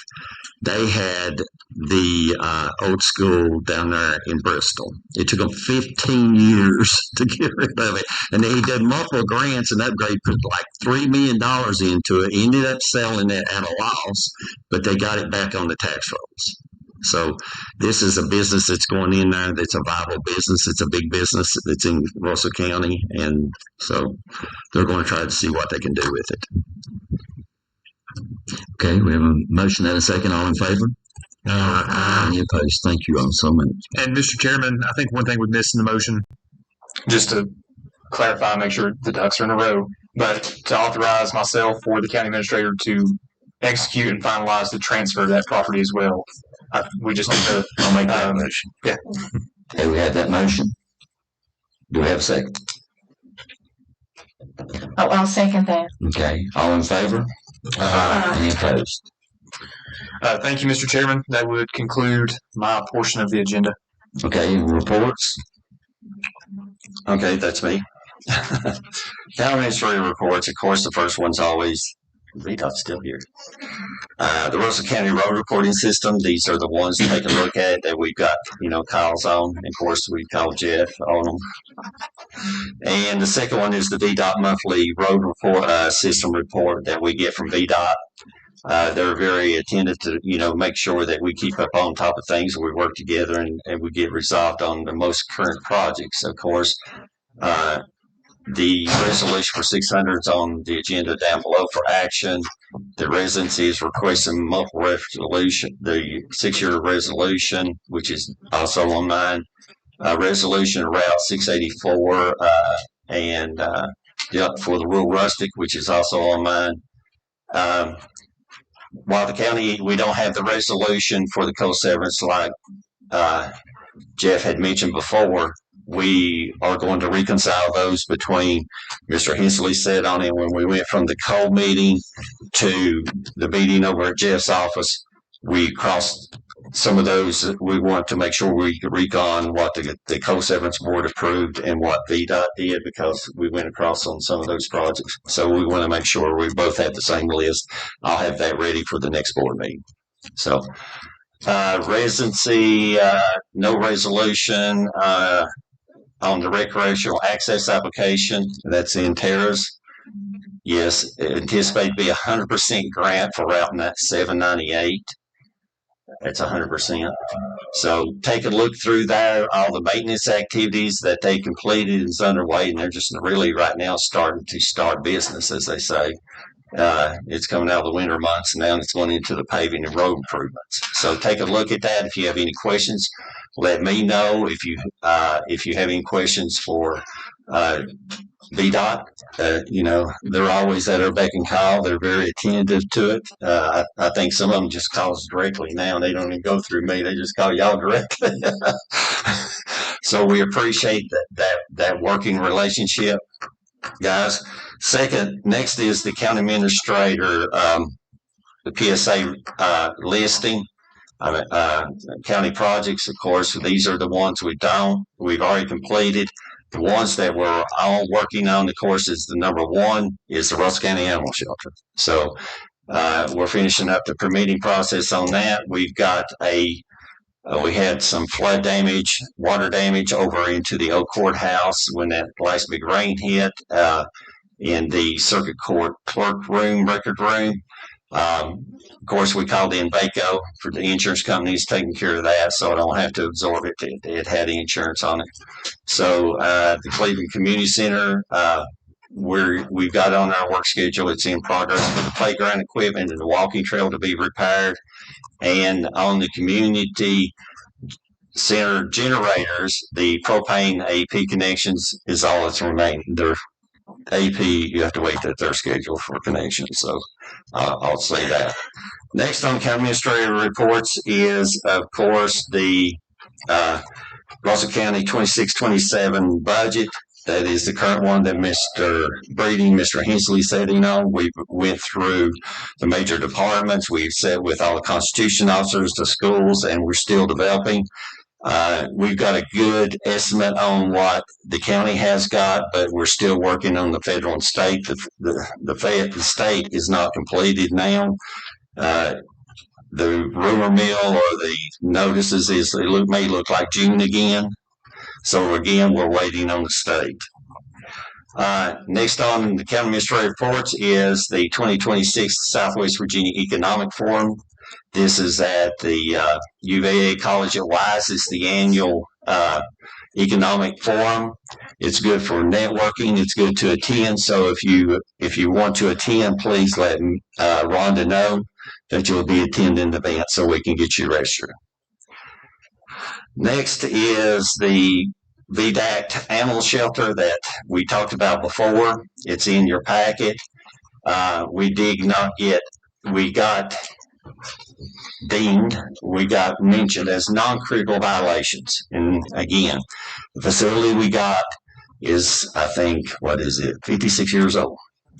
J: They had the old school down there in Bristol. It took them 15 years to get rid of it. And they did multiple grants and upgrades, put like $3 million into it, ended up selling it at a loss, but they got it back on the tax rolls. So this is a business that's going in there that's a viable business. It's a big business that's in Russell County. And so they're going to try to see what they can do with it.
C: Okay, we have a motion and a second. All in favor? Any opposed? Thank you all so much.
S: And Mr. Chairman, I think one thing we missed in the motion,
G: just to clarify, make sure the ducks are in a row, but to authorize myself or the county administrator to execute and finalize the transfer of that property as well. We just need to.
C: I'll make that motion.
G: Yeah.
C: Okay, we have that motion. Do we have a second?
T: I'll second that.
C: Okay, all in favor? Any opposed?
G: Thank you, Mr. Chairman. That would conclude my portion of the agenda.
C: Okay, reports.
J: Okay, that's me. County administrator reports. Of course, the first one's always VDOT's still here. The Russell County Road Reporting System. These are the ones to take a look at that we've got, Kyle's on. Of course, we call Jeff on them. And the second one is the VDOT monthly road report system report that we get from VDOT. They're very attentive to, make sure that we keep up on top of things. We work together and we get resolved on the most current projects. Of course, the resolution for 600 is on the agenda down below for action. The residency is requesting multiple resolution, the 6-year resolution, which is also on mine. Resolution Route 684 and for the rural rustic, which is also on mine. While the county, we don't have the resolution for the co-severance like Jeff had mentioned before, we are going to reconcile those between Mr. Hensley said on it when we went from the co meeting to the meeting over at Jeff's office. We crossed some of those. We want to make sure we recon what the co-severance board approved and what VDOT did because we went across on some of those projects. So we want to make sure we both have the same list. I'll have that ready for the next board meeting. So residency, no resolution on the recreational access application. That's in Terrace. Yes, anticipate to be 100% grant for Route 798. That's 100%. So take a look through there, all the maintenance activities that they completed is underway, and they're just really right now starting to start business, as they say. It's coming out of the winter months now, and it's going into the paving and road improvements. So take a look at that. If you have any questions, let me know. If you have any questions for VDOT, they're always at our beck and call. They're very attentive to it. I think some of them just call us directly now. They don't even go through me. They just call y'all directly. So we appreciate that working relationship, guys. Next is the county administrator, the PSA listing. County projects, of course, these are the ones we've already completed. The ones that we're all working on, of course, is the number one is the Russell County Animal Shelter. So we're finishing up the permitting process on that. We've got we had some flood damage, water damage over into the old courthouse when that last big rain hit in the circuit court clerk room, record room. Of course, we called in Baco for the insurance companies taking care of that, so I don't have to absorb it. It had insurance on it. So the Cleveland Community Center, we've got on our work schedule. It's in progress for the playground equipment and the walking trail to be repaired. And on the community center generators, the propane AP connections is all that's remaining. They're AP, you have to wait that they're scheduled for connection. So I'll say that. Next on county administrative reports is, of course, the Russell County 26-27 budget. That is the current one that Mr. Breeding, Mr. Hensley sitting on. We went through the major departments. We've set with all the Constitution officers, the schools, and we're still developing. We've got a good estimate on what the county has got, but we're still working on the federal and state. The state is not completed now. The rumor mill or the notices is it may look like June again. So again, we're waiting on the state. Next on the county administrative reports is the 2026 Southwest Virginia Economic Forum. This is at the UVA College at Wise. It's the annual economic forum. It's good for networking. It's good to attend. So if you want to attend, please let Rhonda know that you'll be attending the event so we can get you registered. Next is the VDAC animal shelter that we talked about before. It's in your packet. We got mentioned as non-critical violations. And again, the facility we got is, I think, 56 years old.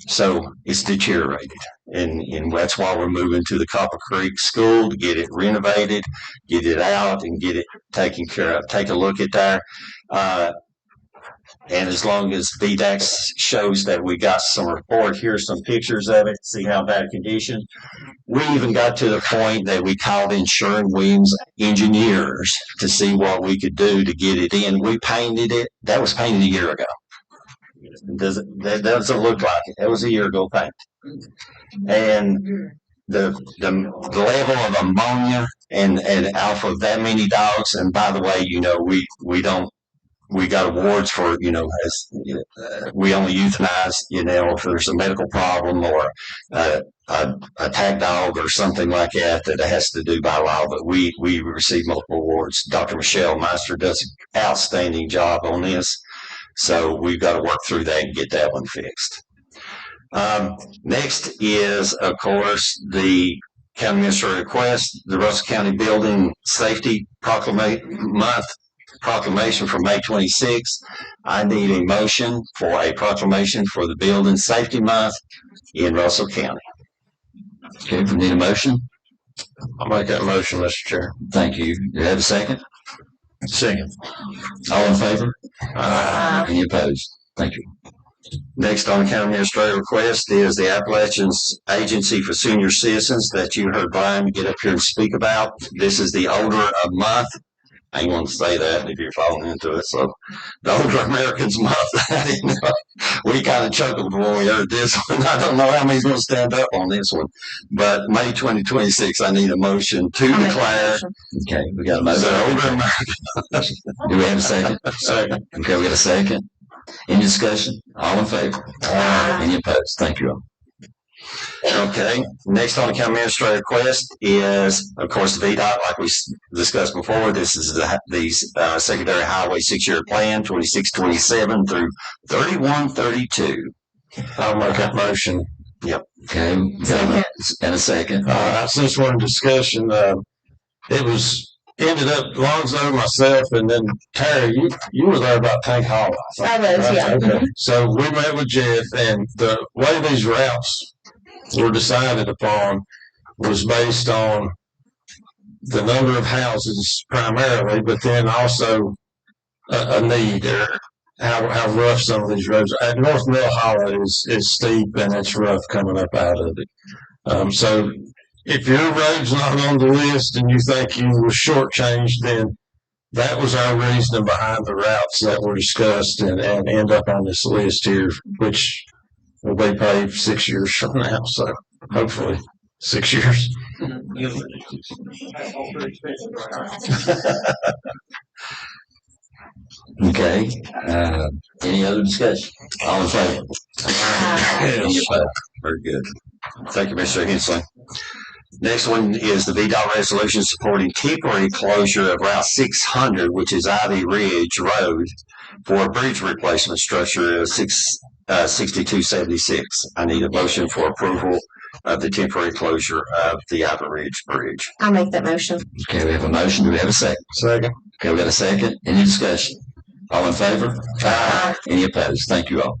J: So it's deteriorated. And that's why we're moving to the Copper Creek School to get it renovated, get it out, and get it taken care of. Take a look at there. And as long as VDAX shows that we got some report, here's some pictures of it, see how bad condition. We even got to the point that we called in Sherwin-Williams engineers to see what we could do to get it in. We painted it. That was painted a year ago. That doesn't look like it. That was a year ago paint. And the level of ammonia and off of that many dogs. And by the way, we got awards for, as we only euthanize, if there's a medical problem or a attack dog or something like that it has to do by law. But we receive multiple awards. Dr. Michelle Meister does an outstanding job on this. So we've got to work through that and get that one fixed. Next is, of course, the county administrator request, the Russell County Building Safety Month proclamation for May 26th. I need a motion for a proclamation for the Building Safety Month in Russell County.
C: Okay, we need a motion.
B: I'll make that motion, Mr. Chair.
C: Thank you. Do you have a second?
B: Second.
C: All in favor? Any opposed? Thank you.
J: Next on county administrative request is the Appalachians Agency for Senior Citizens that you heard Brian get up here and speak about. This is the Older of Month. I ain't want to say that if you're falling into it. So the Older Americans Month. We kind of chuckled when we heard this one. I don't know how many's going to stand up on this one. But May 2026, I need a motion to declare.
C: Okay, we got a motion.
J: The Older Americans.
C: Do we have a second?
J: Second.
C: Okay, we got a second. Any discussion? All in favor? Any opposed? Thank you all.
J: Okay. Next on the county administrative request is, of course, the VDOT, like we discussed before. This is the secondary highway 6-year plan, 26-27 through 31-32.
B: I'll make that motion.
J: Yep.
C: Okay. And a second.
B: Since we're in discussion, it was ended up Lonzo, myself, and then Terry. You were there about Tank Hall.
D: I was, yeah.
B: Okay. So we met with Jeff, and the way these routes were decided upon was based on the number of houses primarily, but then also a need or how rough some of these roads are. At North Mill Hollow is steep and it's rough coming up out of it. So if your road's not on the list and you think you were shortchanged, then that was our reasoning behind the routes that were discussed and end up on this list here, which will be paved 6 years from now. So hopefully 6 years.
C: Okay, any other discussion? All in favor? Any opposed?
Q: Very good. Thank you, Mr. Hensley. Next one is the VDOT resolution supporting temporary closure of Route 600, which is Ivy Ridge Road, for a bridge replacement structure of 6276. I need a motion for approval of the temporary closure of the Ivy Ridge Bridge.
D: I'll make that motion.
C: Okay, we have a motion. Do we have a second?
B: Second.
C: Okay, we got a second. Any discussion? All in favor? Aye. Any opposed? Thank you all.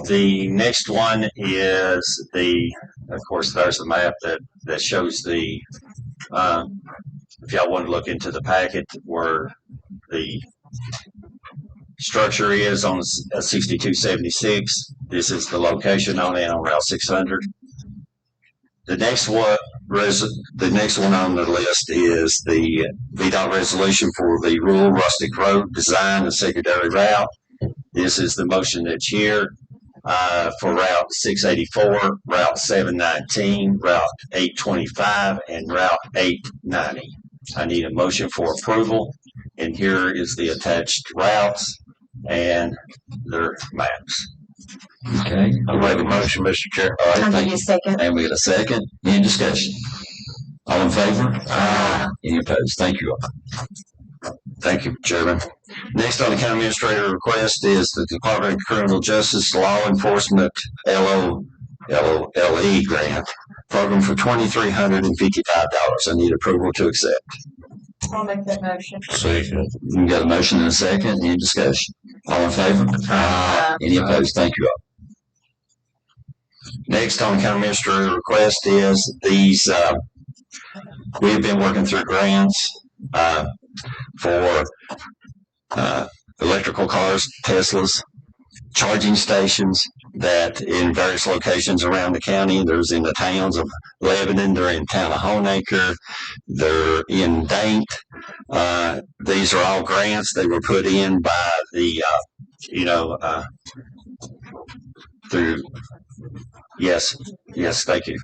Q: The next one is of course, there's the map that shows if y'all want to look into the packet where the structure is on 6276. This is the location on it on Route 600. The next one on the list is the VDOT resolution for the rural rustic road design and secondary route. This is the motion that's here for Route 684, Route 719, Route 825, and Route 890. I need a motion for approval, and here is the attached routes and their maps.
C: Okay.
B: I'll make a motion, Mr. Chair.
C: All right,
D: I'll
C: thank
D: give you a second.
C: And we got a second. Any discussion? All in favor? Aye. Any opposed? Thank you all.
Q: Thank you, Chairman. Next on the county administrator request is the Department of Criminal Justice Law Enforcement LOLE grant program for $2,355. I need approval to accept.
N: I'll make that motion.
B: Second.
C: We got a motion and a second. Any discussion? All in favor? Aye. Any opposed? Thank you all.
Q: Next on the county administrator request is these. We have been working through grants for electrical cars, Teslas, charging stations that in various locations around the county. There's in the towns of Lebanon, they're in town of Honaker, they're in Daint. These are all grants. They were put in by the, through, yes, thank you.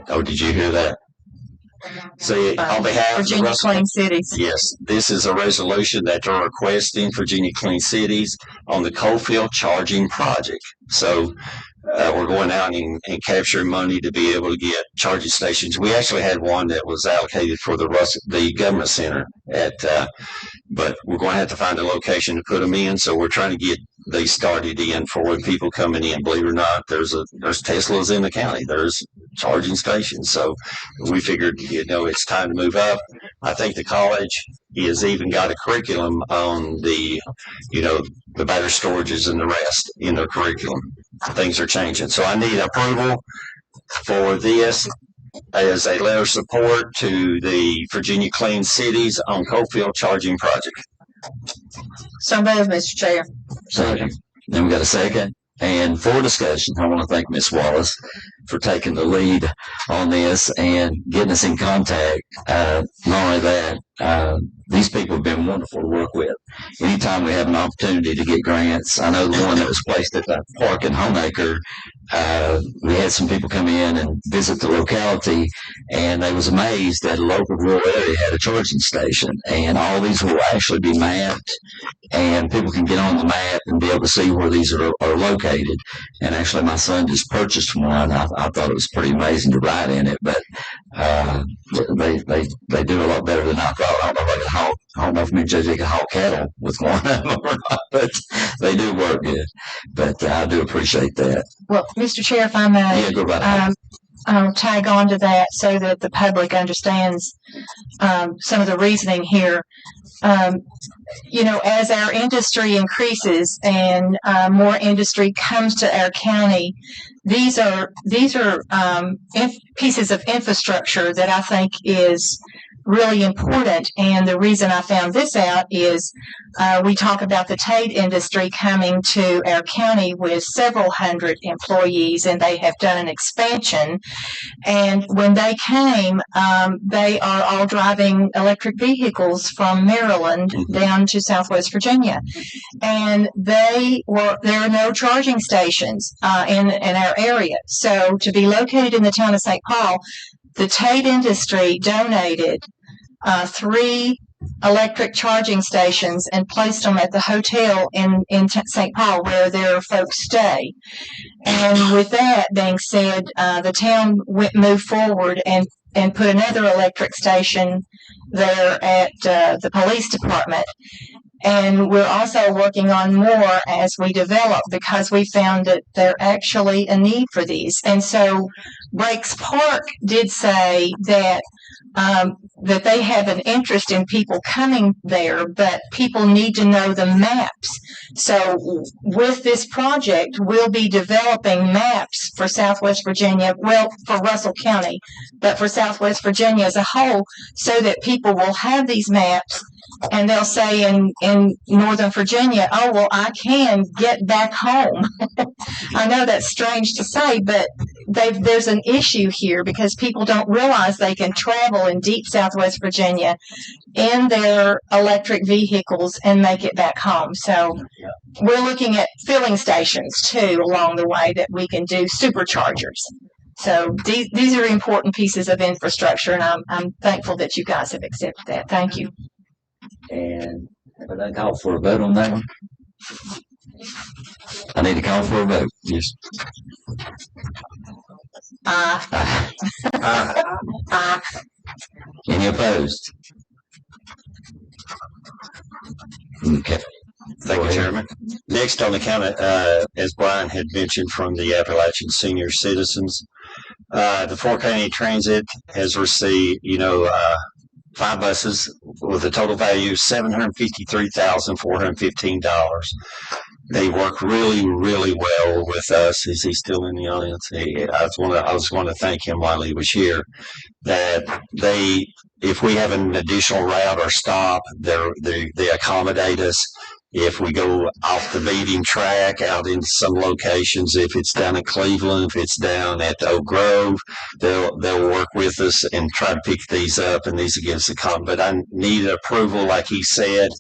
Q: Oh, did you hear that? See, on behalf of
T: Virginia Clean Cities.
Q: Yes, this is a resolution that they're requesting Virginia Clean Cities on the Coalfield Charging Project. So we're going out and capturing money to be able to get charging stations. We actually had one that was allocated for the government center but we're going to have to find a location to put them in. So we're trying to get these started in for when people coming in. Believe it or not, there's Teslas in the county. There's charging stations. So we figured, it's time to move up. I think the college has even got a curriculum on the battery storages and the rest in their curriculum. Things are changing. So I need approval for this as a letter of support to the Virginia Clean Cities on Coalfield Charging Project.
T: So moved, Mr. Chair.
C: Second. Then we got a second. And for discussion, I want to thank Ms. Wallace for taking the lead on this and getting us in contact. Not only that, these people have been wonderful to work with. Anytime we have an opportunity to get grants, I know the one that was placed at the park in Honaker, we had some people come in and visit the locality, and they was amazed that a local rural area had a charging station. And all these will actually be mapped, and people can get on the map and be able to see where these are located. And actually, my son just purchased one. I thought it was pretty amazing to ride in it, but they do a lot better than I thought. I don't know if me and JJ can haul cattle with one of them or not, but they do work good. But I do appreciate that.
T: Well, Mr. Chair, if I may,
C: Yeah, go right ahead.
T: I'll tag on to that so that the public understands some of the reasoning here. As our industry increases and more industry comes to our county, these are pieces of infrastructure that I think is really important. And the reason I found this out is we talk about the Tate industry coming to our county with several hundred employees, and they have done an expansion. And when they came, they are all driving electric vehicles from Maryland down to Southwest Virginia. And there are no charging stations in our area. So to be located in the town of St. Paul, the Tate industry donated 3 electric charging stations and placed them at the hotel in St. Paul where their folks stay. And with that being said, the town moved forward and put another electric station there at the police department. And we're also working on more as we develop, because we found that there's actually a need for these. And so Breaks Park did say that that they have an interest in people coming there, but people need to know the maps. So with this project, we'll be developing maps for Southwest Virginia, well, for Russell County, but for Southwest Virginia as a whole, so that people will have these maps. And they'll say in Northern Virginia, oh, well, I can get back home. I know that's strange to say, but there's an issue here because people don't realize they can travel in deep Southwest Virginia in their electric vehicles and make it back home. So we're looking at filling stations, too, along the way that we can do superchargers. So these are important pieces of infrastructure, and I'm thankful that you guys have accepted that. Thank you.
C: And have I call for a vote on that one? I need to call for a vote. Yes. Any opposed? Okay.
J: Thank you, Chairman. Next on the counter, as Brian had mentioned from the Appalachian Senior Citizens, the Fort County Transit has received, 5 buses with a total value of $753,415. They work really, really well with us. Is he still in the audience? I was going to thank him while he was here. That if we have an additional route or stop, they accommodate us. If we go off the beating track out into some locations, if it's down in Cleveland, if it's down at Oak Grove, they'll work with us and try to pick these up, and these against the but I need approval, like he said,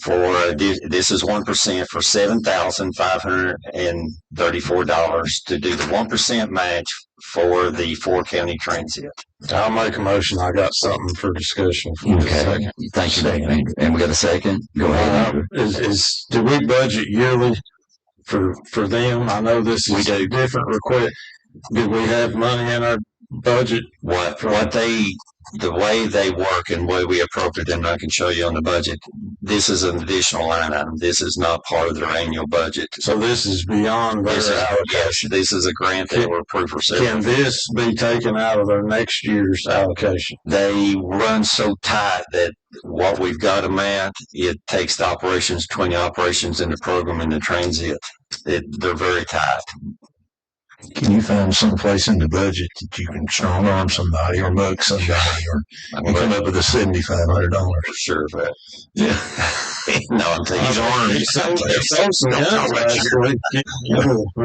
J: for this is 1% for $7,534 to do the 1% match for the Fort County Transit.
B: I'll make a motion. I got something for discussion.
C: Okay. Thank you, Andrew. And we got a second? Go ahead, Andrew.
B: Do we budget yearly for them? I know this is a different request. Do we have money in our budget?
J: The way they work and the way we appropriate them, I can show you on the budget. This is an additional line item. This is not part of their annual budget.
B: So this is beyond their allocation.
J: Yes, this is a grant they were approved for.
B: Can this be taken out of their next year's allocation?
J: They run so tight that what we've got them at, it takes the operations, 20 operations in the program and the transit. They're very tight.
F: Can you find some place in the budget that you can strong arm somebody or mug somebody or come up with a $7,500?
J: Sure, but yeah. No, I'm taking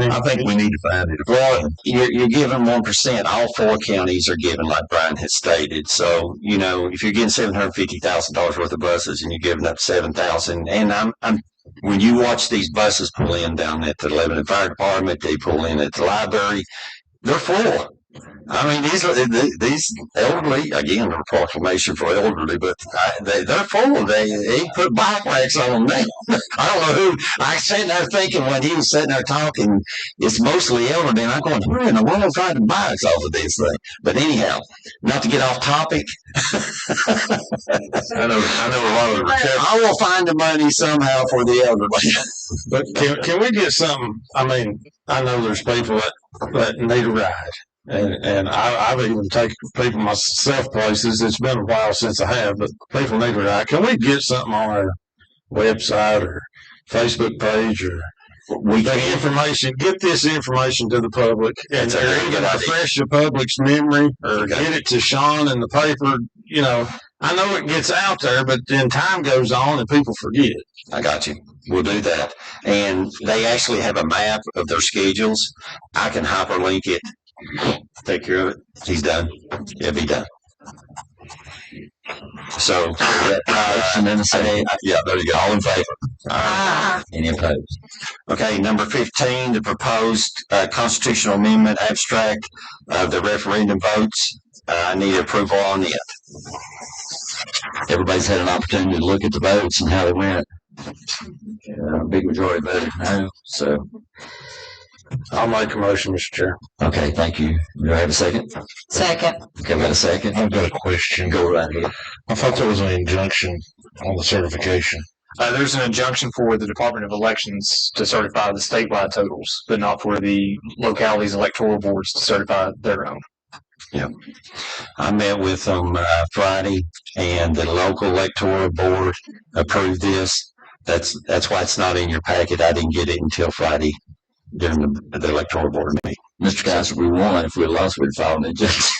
F: I think we need to find it.
J: Well, you're giving 1%. All 4 counties are giving, like Brian has stated. So, if you're getting $750,000 worth of buses and you're giving up $7,000, and I'm when you watch these buses pull in down at the Lebanon Fire Department, they pull in at the library, they're full. I mean, these elderly, again, a proclamation for elderly, but they're full. They put bike racks on them now. I don't know who. I was sitting there thinking when he was sitting there talking, it's mostly elderly, and I'm going, who in the world tried to bikes off of this thing? But anyhow, not to get off topic.
B: I know a lot of
J: I will find the money somehow for the elderly.
B: But can we get something? I mean, I know there's people that need a ride. And I've even taken people myself places. It's been a while since I have, but people need a ride. Can we get something on our website or Facebook page or get this information to the public and either refresh the public's memory or get it to Sean in the paper, I know it gets out there, but then time goes on and people forget.
C: I got you. We'll do that. And they actually have a map of their schedules. I can hyperlink it. Take care of it. He's done. It'll be done. So, and then say, yeah, there you go. All in favor? Any opposed? Okay, number 15, the proposed constitutional amendment abstract of the referendum votes. I need approval on it. Everybody's had an opportunity to look at the votes and how they went. Big majority voted no, so.
B: I'll make a motion, Mr. Chair.
C: Okay, thank you. Do I have a second?
T: Second.
C: Okay, we got a second.
R: I've got a question.
C: Go right ahead.
R: I thought there was an injunction on the certification.
G: There's an injunction for the Department of Elections to certify the statewide totals, but not for the localities' electoral boards to certify their own.
C: Yeah. I met with them Friday, and the local electoral board approved this. That's why it's not in your packet. I didn't get it until Friday during the electoral board meeting. Mr. Kaiser, we won. If we lost, we'd file an injunction.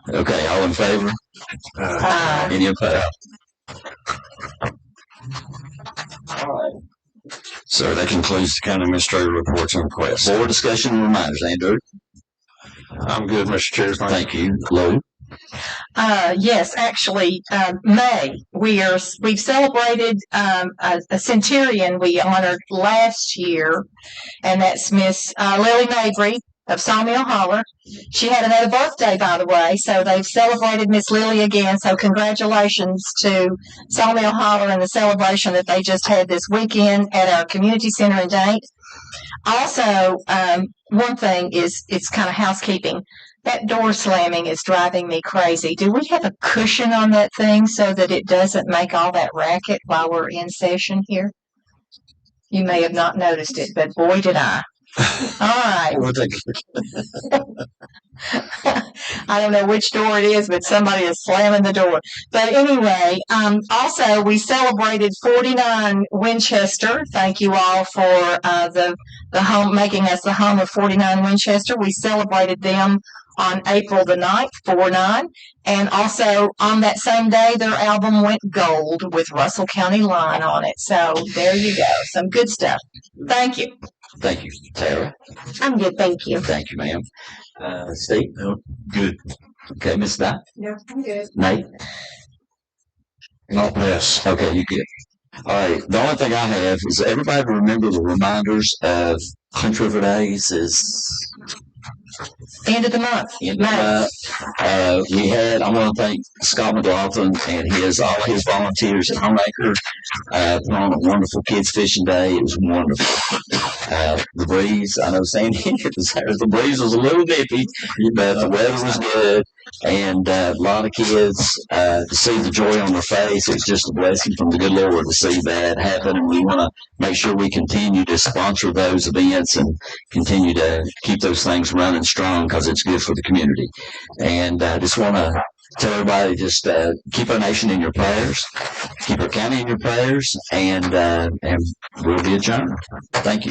C: Okay, all in favor? Any opposed? All right. So that concludes the county administrator reports and requests. Board discussion and reminders. Andrew?
B: I'm good, Mr. Chair.
C: Thank you. Lou?
T: Yes, actually, May we've celebrated a centurion we honored last year, and that's Miss Lily Mabry of Sawmill Holler. She had another birthday, by the way, so they've celebrated Miss Lily again. So congratulations to Sawmill Holler and the celebration that they just had this weekend at our community center in Date. Also, one thing is it's kind of housekeeping. That door slamming is driving me crazy. Do we have a cushion on that thing so that it doesn't make all that racket while we're in session here? You may have not noticed it, but boy, did I. All right. I don't know which door it is, but somebody is slamming the door. But anyway, also we celebrated 49 Winchester. Thank you all for the home, making us the home of 49 Winchester. We celebrated them on April the 9th, 4-9. And also on that same day, their album went gold with Russell County Line on it. So there you go. Some good stuff. Thank you.
C: Thank you. Tara?
D: I'm good, thank you.
C: Thank you, ma'am. Steve?
R: No, good.
C: Okay, Miss Di?
O: No, I'm good.
C: Nate?
R: Not pass.
C: Okay, you good. All right. The only thing I have is everybody remember the reminders of Hunt River Days is
T: End of the month.
C: We had, I want to thank Scott McLaughlin and all his volunteers at Homemaker put on a wonderful kids fishing day. It was wonderful. The breeze, I know Sandy was there. The breeze was a little nippy, but the weather was good. And a lot of kids to see the joy on their face. It was just a blessing from the good Lord to see that happen. And we want to make sure we continue to sponsor those events and continue to keep those things running strong because it's good for the community. And I just want to tell everybody just keep our nation in your prayers, keep our county in your prayers, and we'll be adjourned. Thank you.